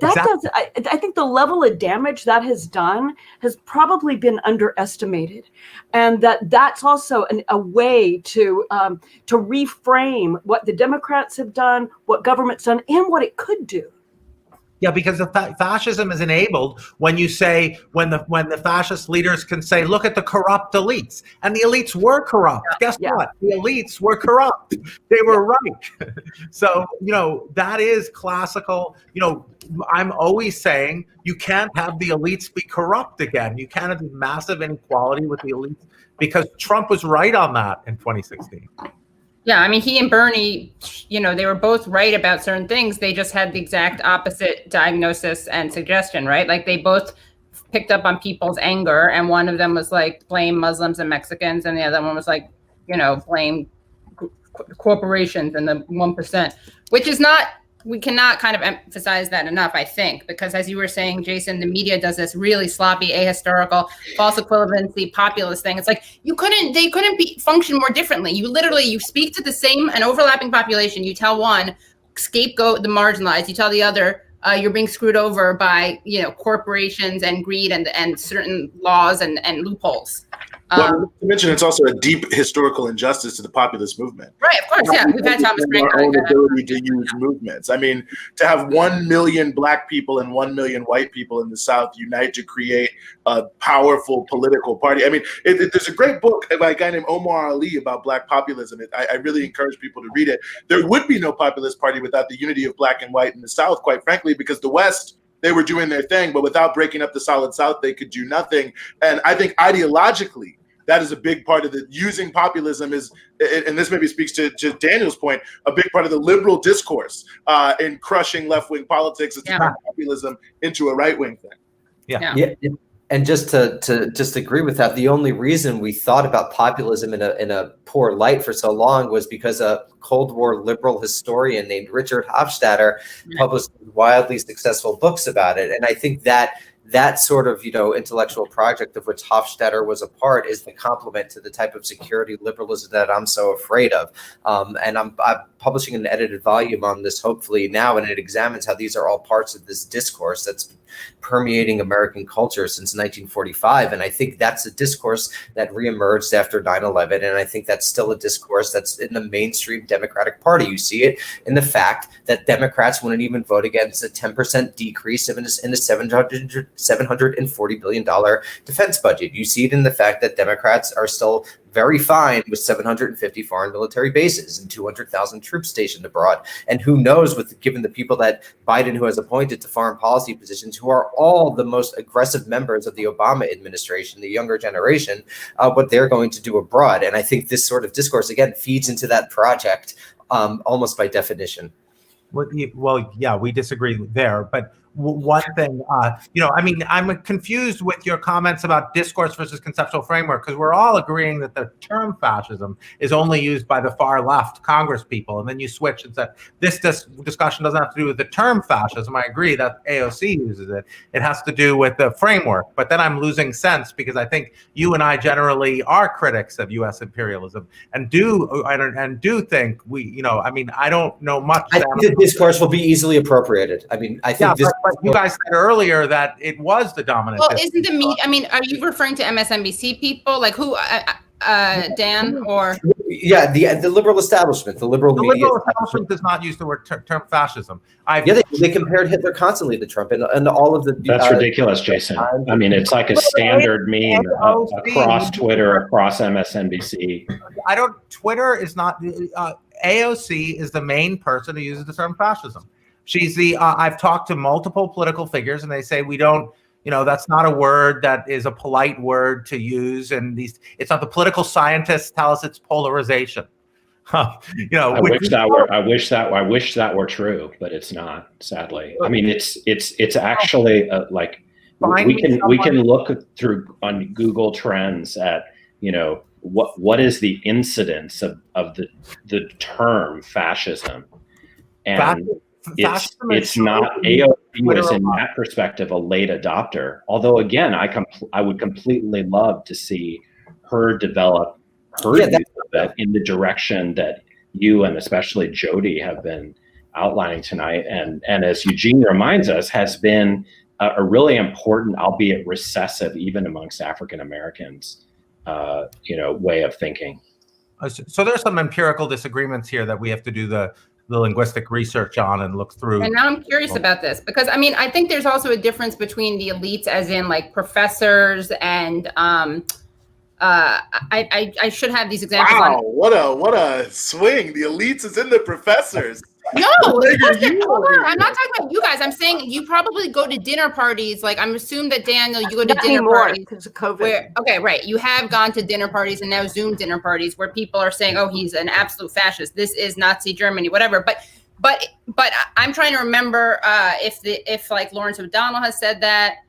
Q: I think the level of damage that has done has probably been underestimated, and that's also a way to reframe what the Democrats have done, what government's done, and what it could do.
M: Yeah, because the fascism is enabled when you say, when the fascist leaders can say, look at the corrupt elites. And the elites were corrupt. Guess what? The elites were corrupt. They were right. So, that is classical. I'm always saying you can't have the elites be corrupt again. You can't have massive inequality with the elites, because Trump was right on that in 2016.
A: Yeah, I mean, he and Bernie, they were both right about certain things. They just had the exact opposite diagnosis and suggestion, right? Like, they both picked up on people's anger, and one of them was like, blame Muslims and Mexicans, and the other one was like, blame corporations and the 1%, which is not, we cannot kind of emphasize that enough, I think, because as you were saying, Jason, the media does this really sloppy, ahistorical, false equivalency, populist thing. It's like, they couldn't function more differently. You speak to the same and overlapping population. You tell one, scapegoat the marginalized. You tell the other, you're being screwed over by, corporations and greed and certain laws and loopholes.
B: Well, to mention, it's also a deep historical injustice to the populist movement.
A: Right, of course, yeah. We've had Thomas Frank.
B: Our own ability to use movements. I mean, to have 1 million Black people and 1 million white people in the South unite to create a powerful political party. I mean, there's a great book by a guy named Omar Ali about Black populism. I really encourage people to read it. There would be no populist party without the unity of Black and white in the South, quite frankly, because the West, they were doing their thing, but without breaking up the solid South, they could do nothing. And I think ideologically, that is a big part of the using populism is, and this maybe speaks to Daniel's point, a big part of the liberal discourse in crushing left-wing politics is to turn populism into a right-wing thing.
N: Yeah. And just to agree with that, the only reason we thought about populism in a poor light for so long was because a Cold War liberal historian named Richard Hofstadter published wildly successful books about it. And I think that sort of, intellectual project of which Hofstadter was a part is the complement to the type of security liberalism that I'm so afraid of. And I'm publishing an edited volume on this hopefully now, and it examines how these are all parts of this discourse that's permeating American culture since 1945. And I think that's a discourse that reemerged after 9/11. And I think that's still a discourse that's in the mainstream Democratic Party. You see it in the fact that Democrats wouldn't even vote against a 10% decrease in the $740 billion defense budget. You see it in the fact that Democrats are still very fine with 750 foreign military bases and 200,000 troops stationed abroad. And who knows, given the people that Biden who has appointed to foreign policy positions, who are all the most aggressive members of the Obama administration, the younger generation, what they're going to do abroad. And I think this sort of discourse, again, feeds into that project almost by definition.
M: Well, yeah, we disagree there. But one thing. I mean, I'm confused with your comments about discourse versus conceptual framework, because we're all agreeing that the term fascism is only used by the far left Congress people, and then you switch and said this discussion doesn't have to do with the term fascism. I agree that AOC uses it. It has to do with the framework. But then I'm losing sense, because I think you and I generally are critics of U.S. imperialism and do think we, I mean, I don't know much.
N: I think the discourse will be easily appropriated. I mean, I think
M: but you guys said earlier that it was the dominant.
A: Well, isn't the meat? I mean, are you referring to MSNBC people, like who, Dan, or?
N: Yeah, the liberal establishment, the liberal media.
M: Liberal establishment does not use the word term fascism.
N: They compared Hitler constantly to Trump and all of the.
O: That's ridiculous, Jason. I mean, it's like a standard meme across Twitter, across MSNBC.
M: Twitter is not. AOC is the main person who uses the term fascism. She's I've talked to multiple political figures, and they say we don't. That's not a word that is a polite word to use, and it's not. The political scientists tell us it's polarization.
O: I wish that were true, but it's not. Sadly, I mean, it's actually like we can look through on Google Trends at what is the incidence of the term fascism, and it's not. AOC was in that perspective a late adopter, although again I would completely love to see her develop her use of it in the direction that you and especially Jodi have been outlining tonight, and as Eugene reminds us, has been a really important, albeit recessive even amongst African Americans, way of thinking.
M: So there's some empirical disagreements here that we have to do the linguistic research on and look through.
A: And now I'm curious about this, because I mean, I think there's also a difference between the elites, as in like professors, and I should have these examples.
B: Wow, what a swing! The elites is in the professors.
A: No, hold on. I'm not talking about you guys. I'm saying you probably go to dinner parties. Like, I'm assuming that, Daniel, you go to dinner parties
Q: because of COVID.
A: Okay, right. You have gone to dinner parties and now Zoom dinner parties where people are saying, "Oh, he's an absolute fascist. This is Nazi Germany, whatever." But I'm trying to remember if like Lawrence O'Donnell has said that.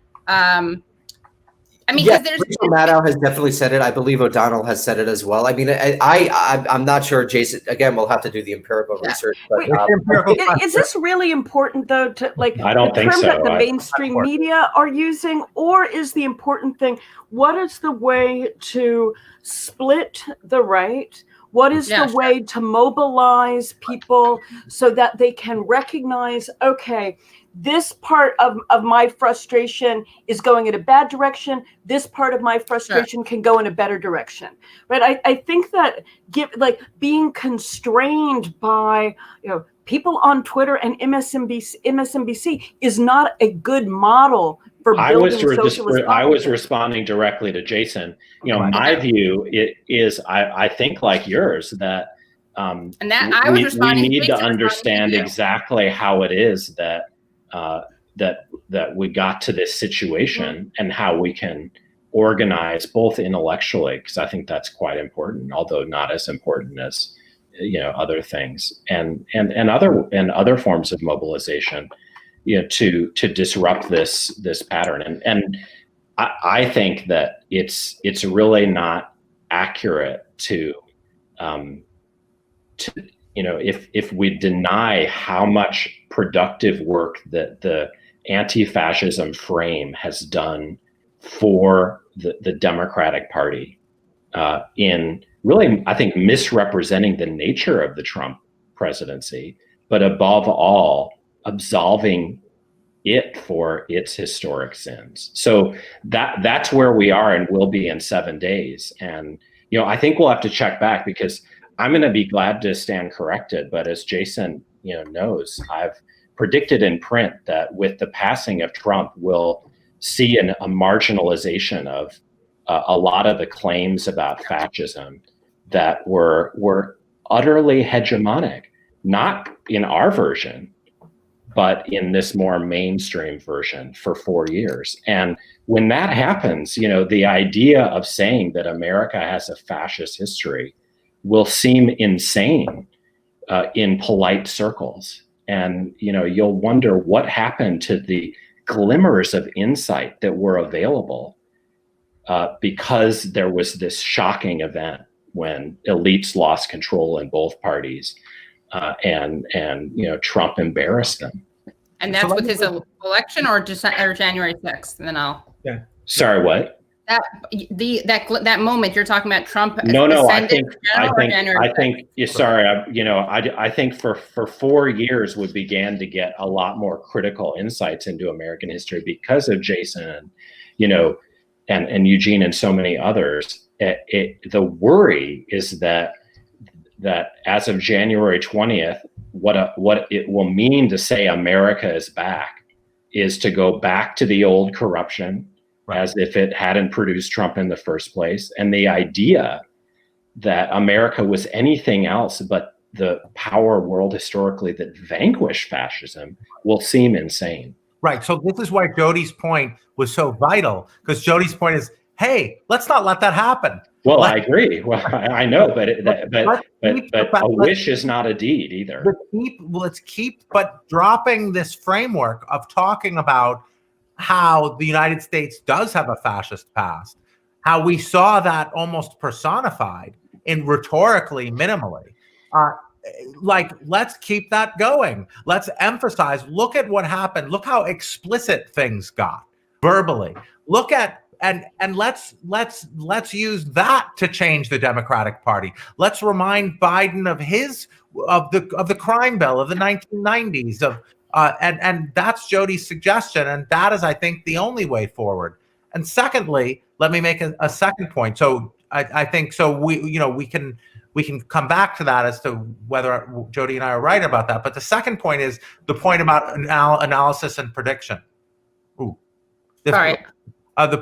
A: I mean, because there's
N: Maddow has definitely said it. I believe O'Donnell has said it as well. I mean, I'm not sure, Jason. Again, we'll have to do the empirical research. But
Q: is this really important though? To like,
O: I don't think so.
Q: The term that the mainstream media are using, or is the important thing what is the way to split the right? What is the way to mobilize people so that they can recognize, okay, this part of my frustration is going in a bad direction. This part of my frustration can go in a better direction, right? I think that being constrained by people on Twitter and MSNBC is not a good model for building socialist.
O: I was responding directly to Jason. My view is I think like yours that
A: and that I was responding.
O: We need to understand exactly how it is that we got to this situation and how we can organize both intellectually, because I think that's quite important, although not as important as other things and other forms of mobilization, to disrupt this pattern. And I think that it's really not accurate to if we deny how much productive work that the anti-fascism frame has done for the Democratic Party in really, I think, misrepresenting the nature of the Trump presidency, but above all, absolving it for its historic sins. So that's where we are and will be in 7 days. And, I think we'll have to check back, because I'm going to be glad to stand corrected. But as Jason, knows, I've predicted in print that with the passing of Trump, we'll see a marginalization of a lot of the claims about fascism that were utterly hegemonic, not in our version, but in this more mainstream version for 4 years. And when that happens, the idea of saying that America has a fascist history will seem insane in polite circles. And you'll wonder what happened to the glimmers of insight that were available because there was this shocking event when elites lost control in both parties, and Trump embarrassed them.
A: And that's with his election or January 6th. And then I'll.
O: Yeah. Sorry, what?
A: That moment you're talking about, Trump.
O: No, I think for 4 years we began to get a lot more critical insights into American history because of Jason, and Eugene and so many others. The worry is that as of January 20th, what it will mean to say America is back is to go back to the old corruption, as if it hadn't produced Trump in the first place. And the idea that America was anything else but the power world historically that vanquished fascism will seem insane.
M: Right. So this is why Jodi's point was so vital, because Jodi's point is, hey, let's not let that happen.
O: Well, I agree. Well, I know, but a wish is not a deed either.
M: Let's keep dropping this framework of talking about how the United States does have a fascist past, how we saw that almost personified in rhetorically, minimally. Let's keep that going. Let's emphasize, look at what happened. Look how explicit things got verbally. Look at and let's use that to change the Democratic Party. Let's remind Biden of the crime bill of the 1990s and that's Jodi's suggestion, and that is, I think, the only way forward. And secondly, let me make a second point. So I think so. We can come back to that as to whether Jodi and I are right about that. But the second point is the point about analysis and prediction. The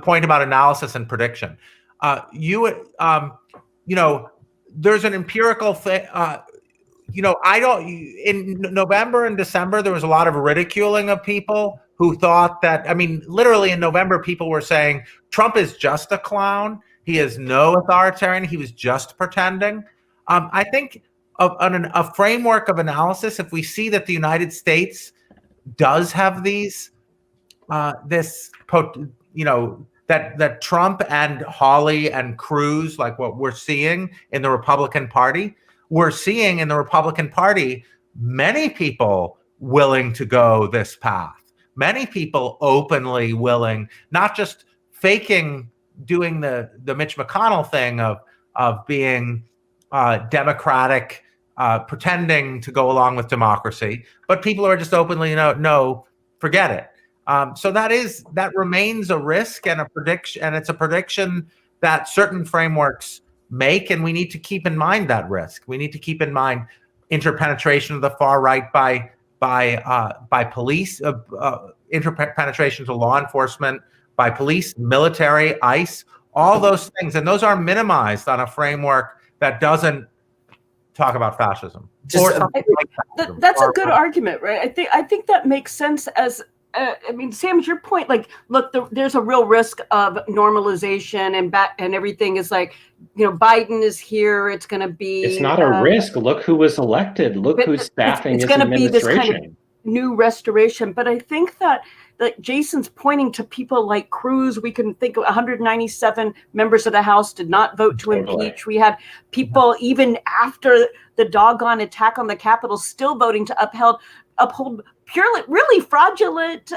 M: point about analysis and prediction. There's an empirical thing. In November and December, there was a lot of ridiculing of people who thought that, literally in November, people were saying, Trump is just a clown. He is no authoritarian. He was just pretending. I think a framework of analysis, if we see that the United States does have that Trump and Hawley and Cruz, like what we're seeing in the Republican Party, we're seeing in the Republican Party many people willing to go this path, many people openly willing, not just faking, doing the Mitch McConnell thing of being democratic, pretending to go along with democracy, but people are just openly, no, forget it. So that remains a risk and a prediction, and it's a prediction that certain frameworks make, and we need to keep in mind that risk. We need to keep in mind interpenetration of the far right by police, interpenetration to law enforcement by police, military, ICE, all those things, and those are minimized on a framework that doesn't talk about fascism.
Q: That's a good argument, right? I think that makes sense as. Sam, your point, look, there's a real risk of normalization and everything is Biden is here. It's going to be.
O: It's not a risk. Look who was elected. Look who's staffing his administration. It's going to be this kind of new restoration. But I think that Jason's pointing to people like Cruz. We can think of 197 members of the House did not vote to impeach. We had people even after the doggone attack on the Capitol still voting to uphold purely really fraudulent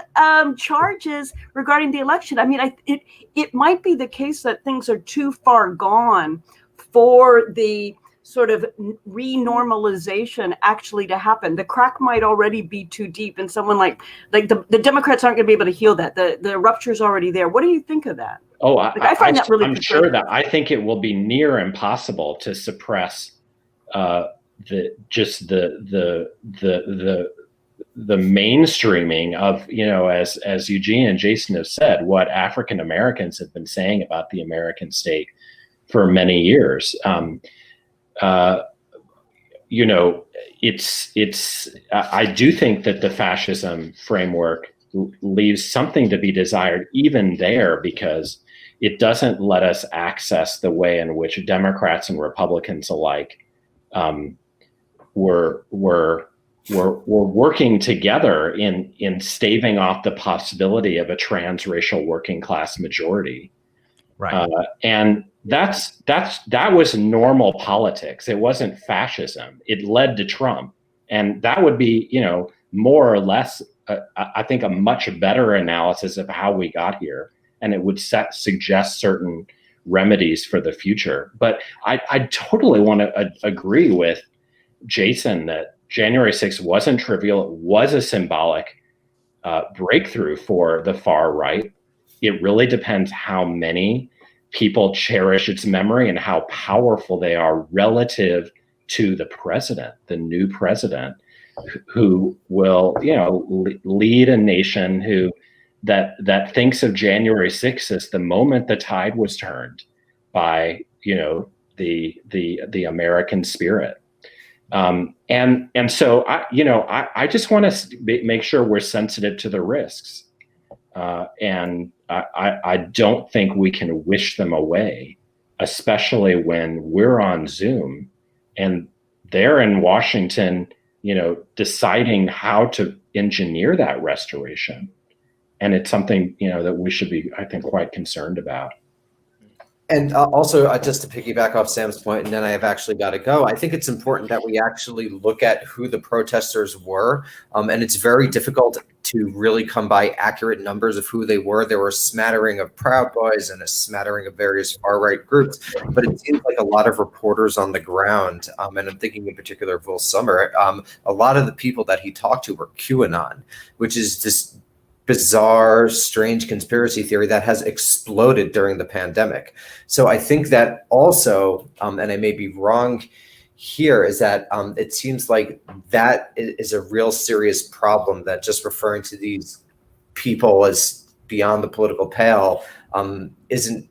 O: charges regarding the election. It might be the case that things are too far gone for the sort of renormalization actually to happen. The crack might already be too deep, and someone like the Democrats aren't going to be able to heal that. The rupture is already there. What do you think of that? Oh, I find that really. I'm sure that I think it will be near impossible to suppress the mainstreaming of, as Eugene and Jason have said, what African Americans have been saying about the American state for many years. I do think that the fascism framework leaves something to be desired even there, because it doesn't let us access the way in which Democrats and Republicans alike were were working together in staving off the possibility of a transracial working class majority.
M: Right.
O: And that was normal politics. It wasn't fascism. It led to Trump. And that would be, more or less, I think, a much better analysis of how we got here. And it would suggest certain remedies for the future. But I totally want to agree with Jason that January 6th wasn't trivial. It was a symbolic breakthrough for the far right. It really depends how many people cherish its memory and how powerful they are relative to the president, the new president, who will, lead a nation that thinks of January 6th as the moment the tide was turned by, the American spirit. And so I just want to make sure we're sensitive to the risks. And I don't think we can wish them away, especially when we're on Zoom and they're in Washington, deciding how to engineer that restoration. And it's something, that we should be, I think, quite concerned about.
N: And also, just to piggyback off Sam's point, and then I have actually got to go, I think it's important that we actually look at who the protesters were. And it's very difficult to really come by accurate numbers of who they were. There were a smattering of Proud Boys and a smattering of various far-right groups, but it seems like a lot of reporters on the ground, and I'm thinking in particular of Will Sommer, a lot of the people that he talked to were QAnon, which is this bizarre, strange conspiracy theory that has exploded during the pandemic. So I think that also, and I may be wrong here, is that it seems like that is a real serious problem, that just referring to these people as beyond the political pale isn't,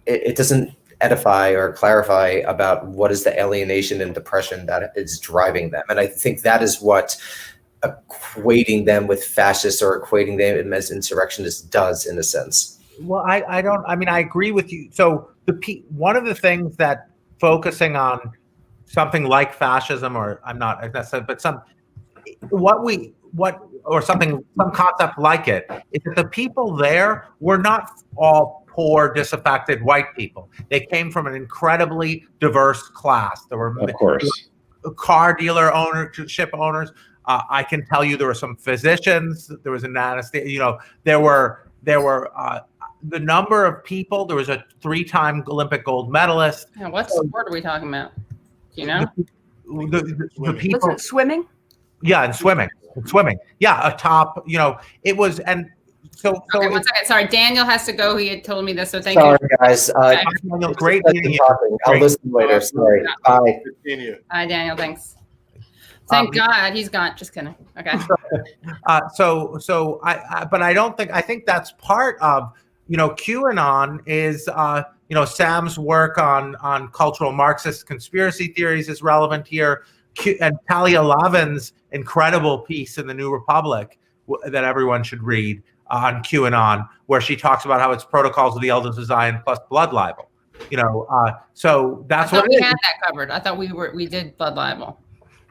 N: it doesn't edify or clarify about what is the alienation and depression that is driving them. And I think that is what equating them with fascists or equating them as insurrectionists does, in a sense.
M: Well, I agree with you. So one of the things that focusing on something like fascism, or I'm not necessarily, but some concept like it, is that the people there were not all poor, disaffected white people. They came from an incredibly diverse class. There were,
O: of course,
M: car dealer ownership owners. I can tell you there were some physicians. There was an anesthesia. There were the number of people. There was a 3-time Olympic gold medalist.
A: Yeah, what sport are we talking about? Do you know?
M: The people.
Q: Was it swimming?
M: Yeah, and swimming. Yeah, a top. It was, and so.
A: Okay, one second. Sorry, Daniel has to go. He had told me this, so thank
N: you.
A: Sorry,
N: guys.
M: Daniel, great meeting you.
N: I'll listen later. Sorry. Bye.
A: Hi, Daniel. Thanks. Thank God he's gone. Just kidding. Okay.
M: But I don't think, I think that's part of, QAnon is, Sam's work on cultural Marxist conspiracy theories is relevant here. And Talia Lavin's incredible piece in the New Republic that everyone should read on QAnon, where she talks about how it's protocols of the elders of Zion plus blood libel. So that's what
A: we had that covered. I thought we did blood libel.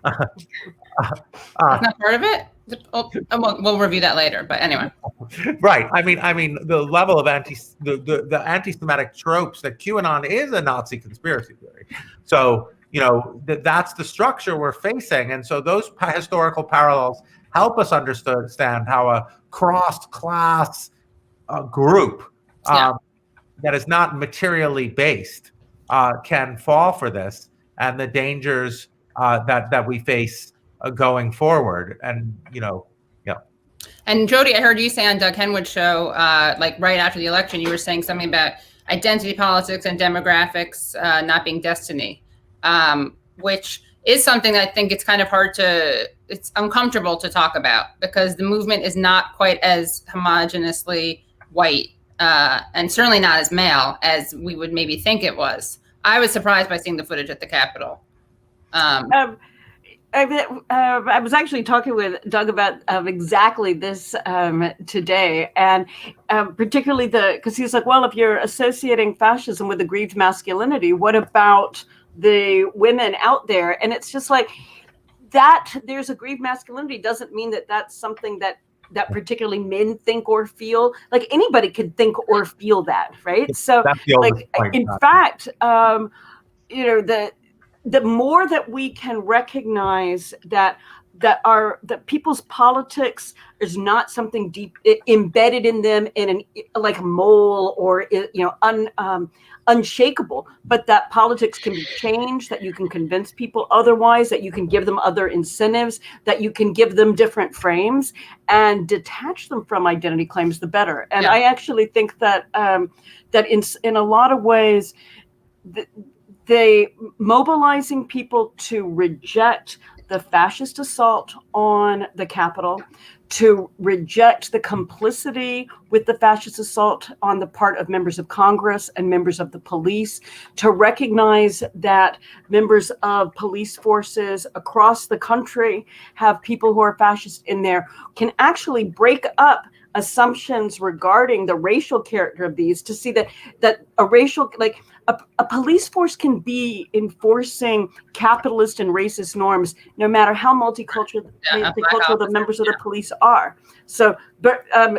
A: That's not part of it. We'll review that later. But anyway,
M: right. I mean, the level of the anti-Semitic tropes that QAnon is a Nazi conspiracy theory. So that's the structure we're facing, and so those historical parallels help us understand how a cross-class group that is not materially based can fall for this, and the dangers that we face going forward. And
A: And Jodi, I heard you say on Doug Henwood's show, like right after the election, you were saying something about identity politics and demographics not being destiny, which is something that I think it's kind of it's uncomfortable to talk about, because the movement is not quite as homogeneously white and certainly not as male as we would maybe think it was. I was surprised by seeing the footage at the Capitol.
Q: I was actually talking with Doug about exactly this today, and particularly because he's like, well, if you're associating fascism with aggrieved masculinity, what about the women out there? And it's just like, that there's aggrieved masculinity doesn't mean that that's something that particularly men think or feel. Like anybody could think or feel that, right? So, like in fact, you know, the more that we can recognize that people's politics is not something deep embedded in them in like a mole or unshakable, but that politics can be changed, that you can convince people otherwise, that you can give them other incentives, that you can give them different frames and detach them from identity claims, the better. And I actually think that that in a lot of ways, they mobilizing people to reject the fascist assault on the Capitol, to reject the complicity with the fascist assault on the part of members of Congress and members of the police, to recognize that members of police forces across the country have people who are fascist in there, can actually break up assumptions regarding the racial character of these, to see that a racial, like a police force can be enforcing capitalist and racist norms, no matter how multicultural the members of the police are. So,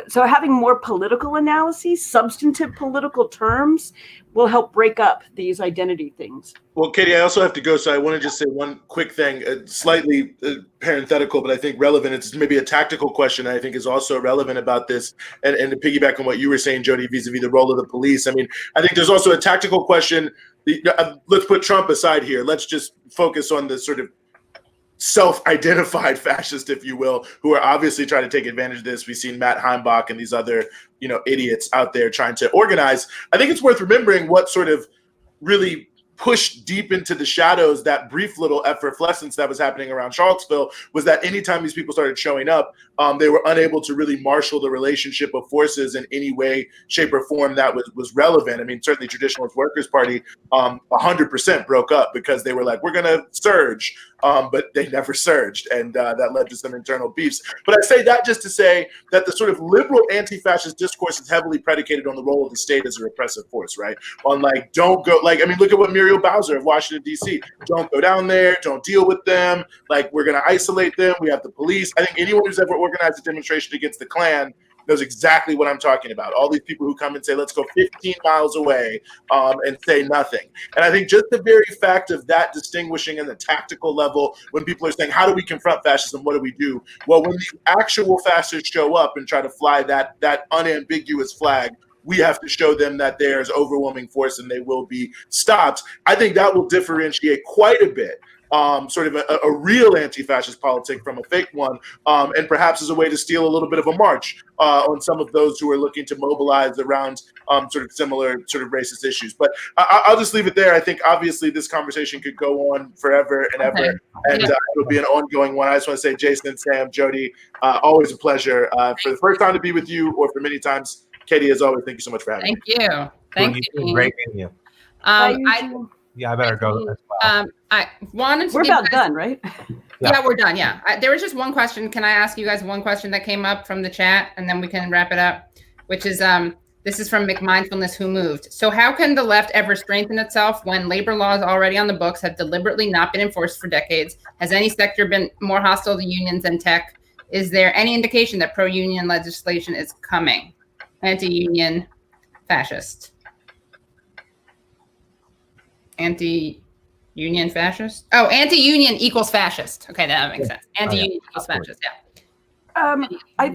Q: so having more political analyses, substantive political terms, will help break up these identity things.
B: Well, Katie, I also have to go, so I want to just say one quick thing, slightly parenthetical, but I think relevant. It's maybe a tactical question I think is also relevant about this, and to piggyback on what you were saying, Jodi, vis-a-vis the role of the police. I mean, I think there's also a tactical question. Let's put Trump aside here. Let's just focus on the sort of self-identified fascist, if you will, who are obviously trying to take advantage of this. We've seen Matt Heimbach and these other, idiots out there trying to organize. I think it's worth remembering what sort of really pushed deep into the shadows that brief little effervescence that was happening around Charlottesville was that anytime these people started showing up, they were unable to really marshal the relationship of forces in any way, shape, or form that was relevant. I mean, certainly Traditionalist Workers' Party 100% broke up because they were like, we're going to surge, but they never surged, and that led to some internal beefs. But I say that just to say that the sort of liberal anti-fascist discourse is heavily predicated on the role of the state as a repressive force, right? On like, don't go, like, I mean, look at what Muriel Bowser of Washington, D.C., don't go down there, don't deal with them, like, we're going to isolate them, we have the police. I think anyone who's ever organized a demonstration against the Klan knows exactly what I'm talking about. All these people who come and say, let's go 15 miles away and say nothing. And I think just the very fact of that distinguishing in the tactical level, when people are saying, how do we confront fascism? What do we do? Well, when the actual fascists show up and try to fly that unambiguous flag, we have to show them that there's overwhelming force and they will be stopped. I think that will differentiate quite a bit sort of a real anti-fascist politic from a fake one, and perhaps as a way to steal a little bit of a march on some of those who are looking to mobilize around sort of similar sort of racist issues. But I'll just leave it there. I think obviously this conversation could go on forever and ever, and it'll be an ongoing one. I just want to say, Jason, Sam, Jodi, always a pleasure. For the first time to be with you, or for many times, Katie, as always, thank you so much for having me.
A: Thank you. Thank you.
M: Great meeting you. Yeah, I better go as well.
A: I wanted to.
Q: We're about done, right?
A: Yeah, we're done. Yeah, there was just one question. Can I ask you guys one question that came up from the chat, and then we can wrap it up? Which is, this is from McMindfulness, who moved. So how can the left ever strengthen itself when labor laws already on the books have deliberately not been enforced for decades? Has any sector been more hostile to unions than tech? Is there any indication that pro-union legislation is coming? Anti-union, fascist. Anti-union, fascist? Oh, anti-union equals fascist. Okay, that makes sense. Anti-union equals fascist, yeah.
Q: I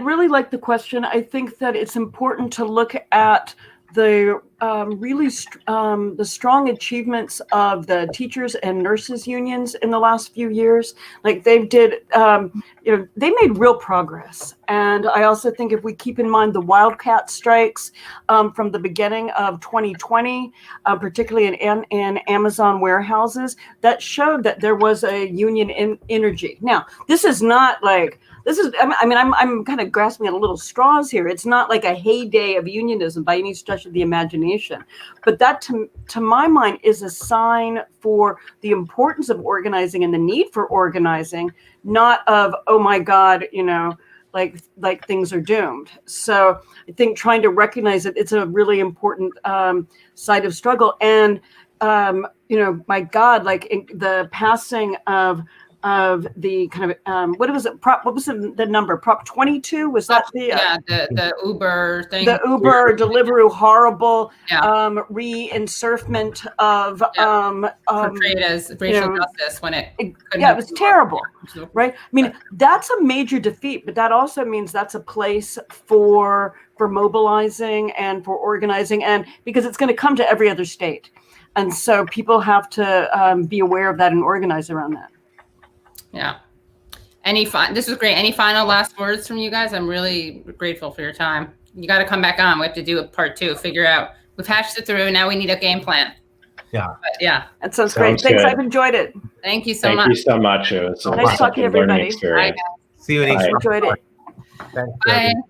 Q: really like the question. I think that it's important to look at the the strong achievements of the teachers and nurses unions in the last few years. Like they did, they made real progress. And I also think if we keep in mind the wildcat strikes from the beginning of 2020, particularly in Amazon warehouses, that showed that there was a union energy. Now, this is not like, I'm kind of grasping at a little straws here. It's not like a heyday of unionism by any stretch of the imagination, but that to my mind is a sign for the importance of organizing and the need for organizing, not of, oh my God, like things are doomed. So I think trying to recognize that it's a really important side of struggle. And my God, like the passing of the kind of what was it? What was the number? Prop 22? Was that
A: the Uber thing?
Q: The Uber Deliveroo horrible reinsertment of
A: portrayed as racial justice when it
Q: was terrible, right? I mean, that's a major defeat, but that also means that's a place for mobilizing and for organizing, and because it's going to come to every other state, and so people have to be aware of that and organize around that.
A: Yeah. This is great. Any final last words from you guys? I'm really grateful for your time. You got to come back on. We have to do a part 2, figure out, we've hashed it through. Now we need a game plan.
M: Yeah.
A: But yeah.
Q: That sounds great. Thanks. I've enjoyed it.
A: Thank you so much.
O: Thank you so much. It was
Q: nice talking to everybody.
O: Experience.
M: See you in East.
Q: Enjoyed it.
M: Thanks,
A: Bye.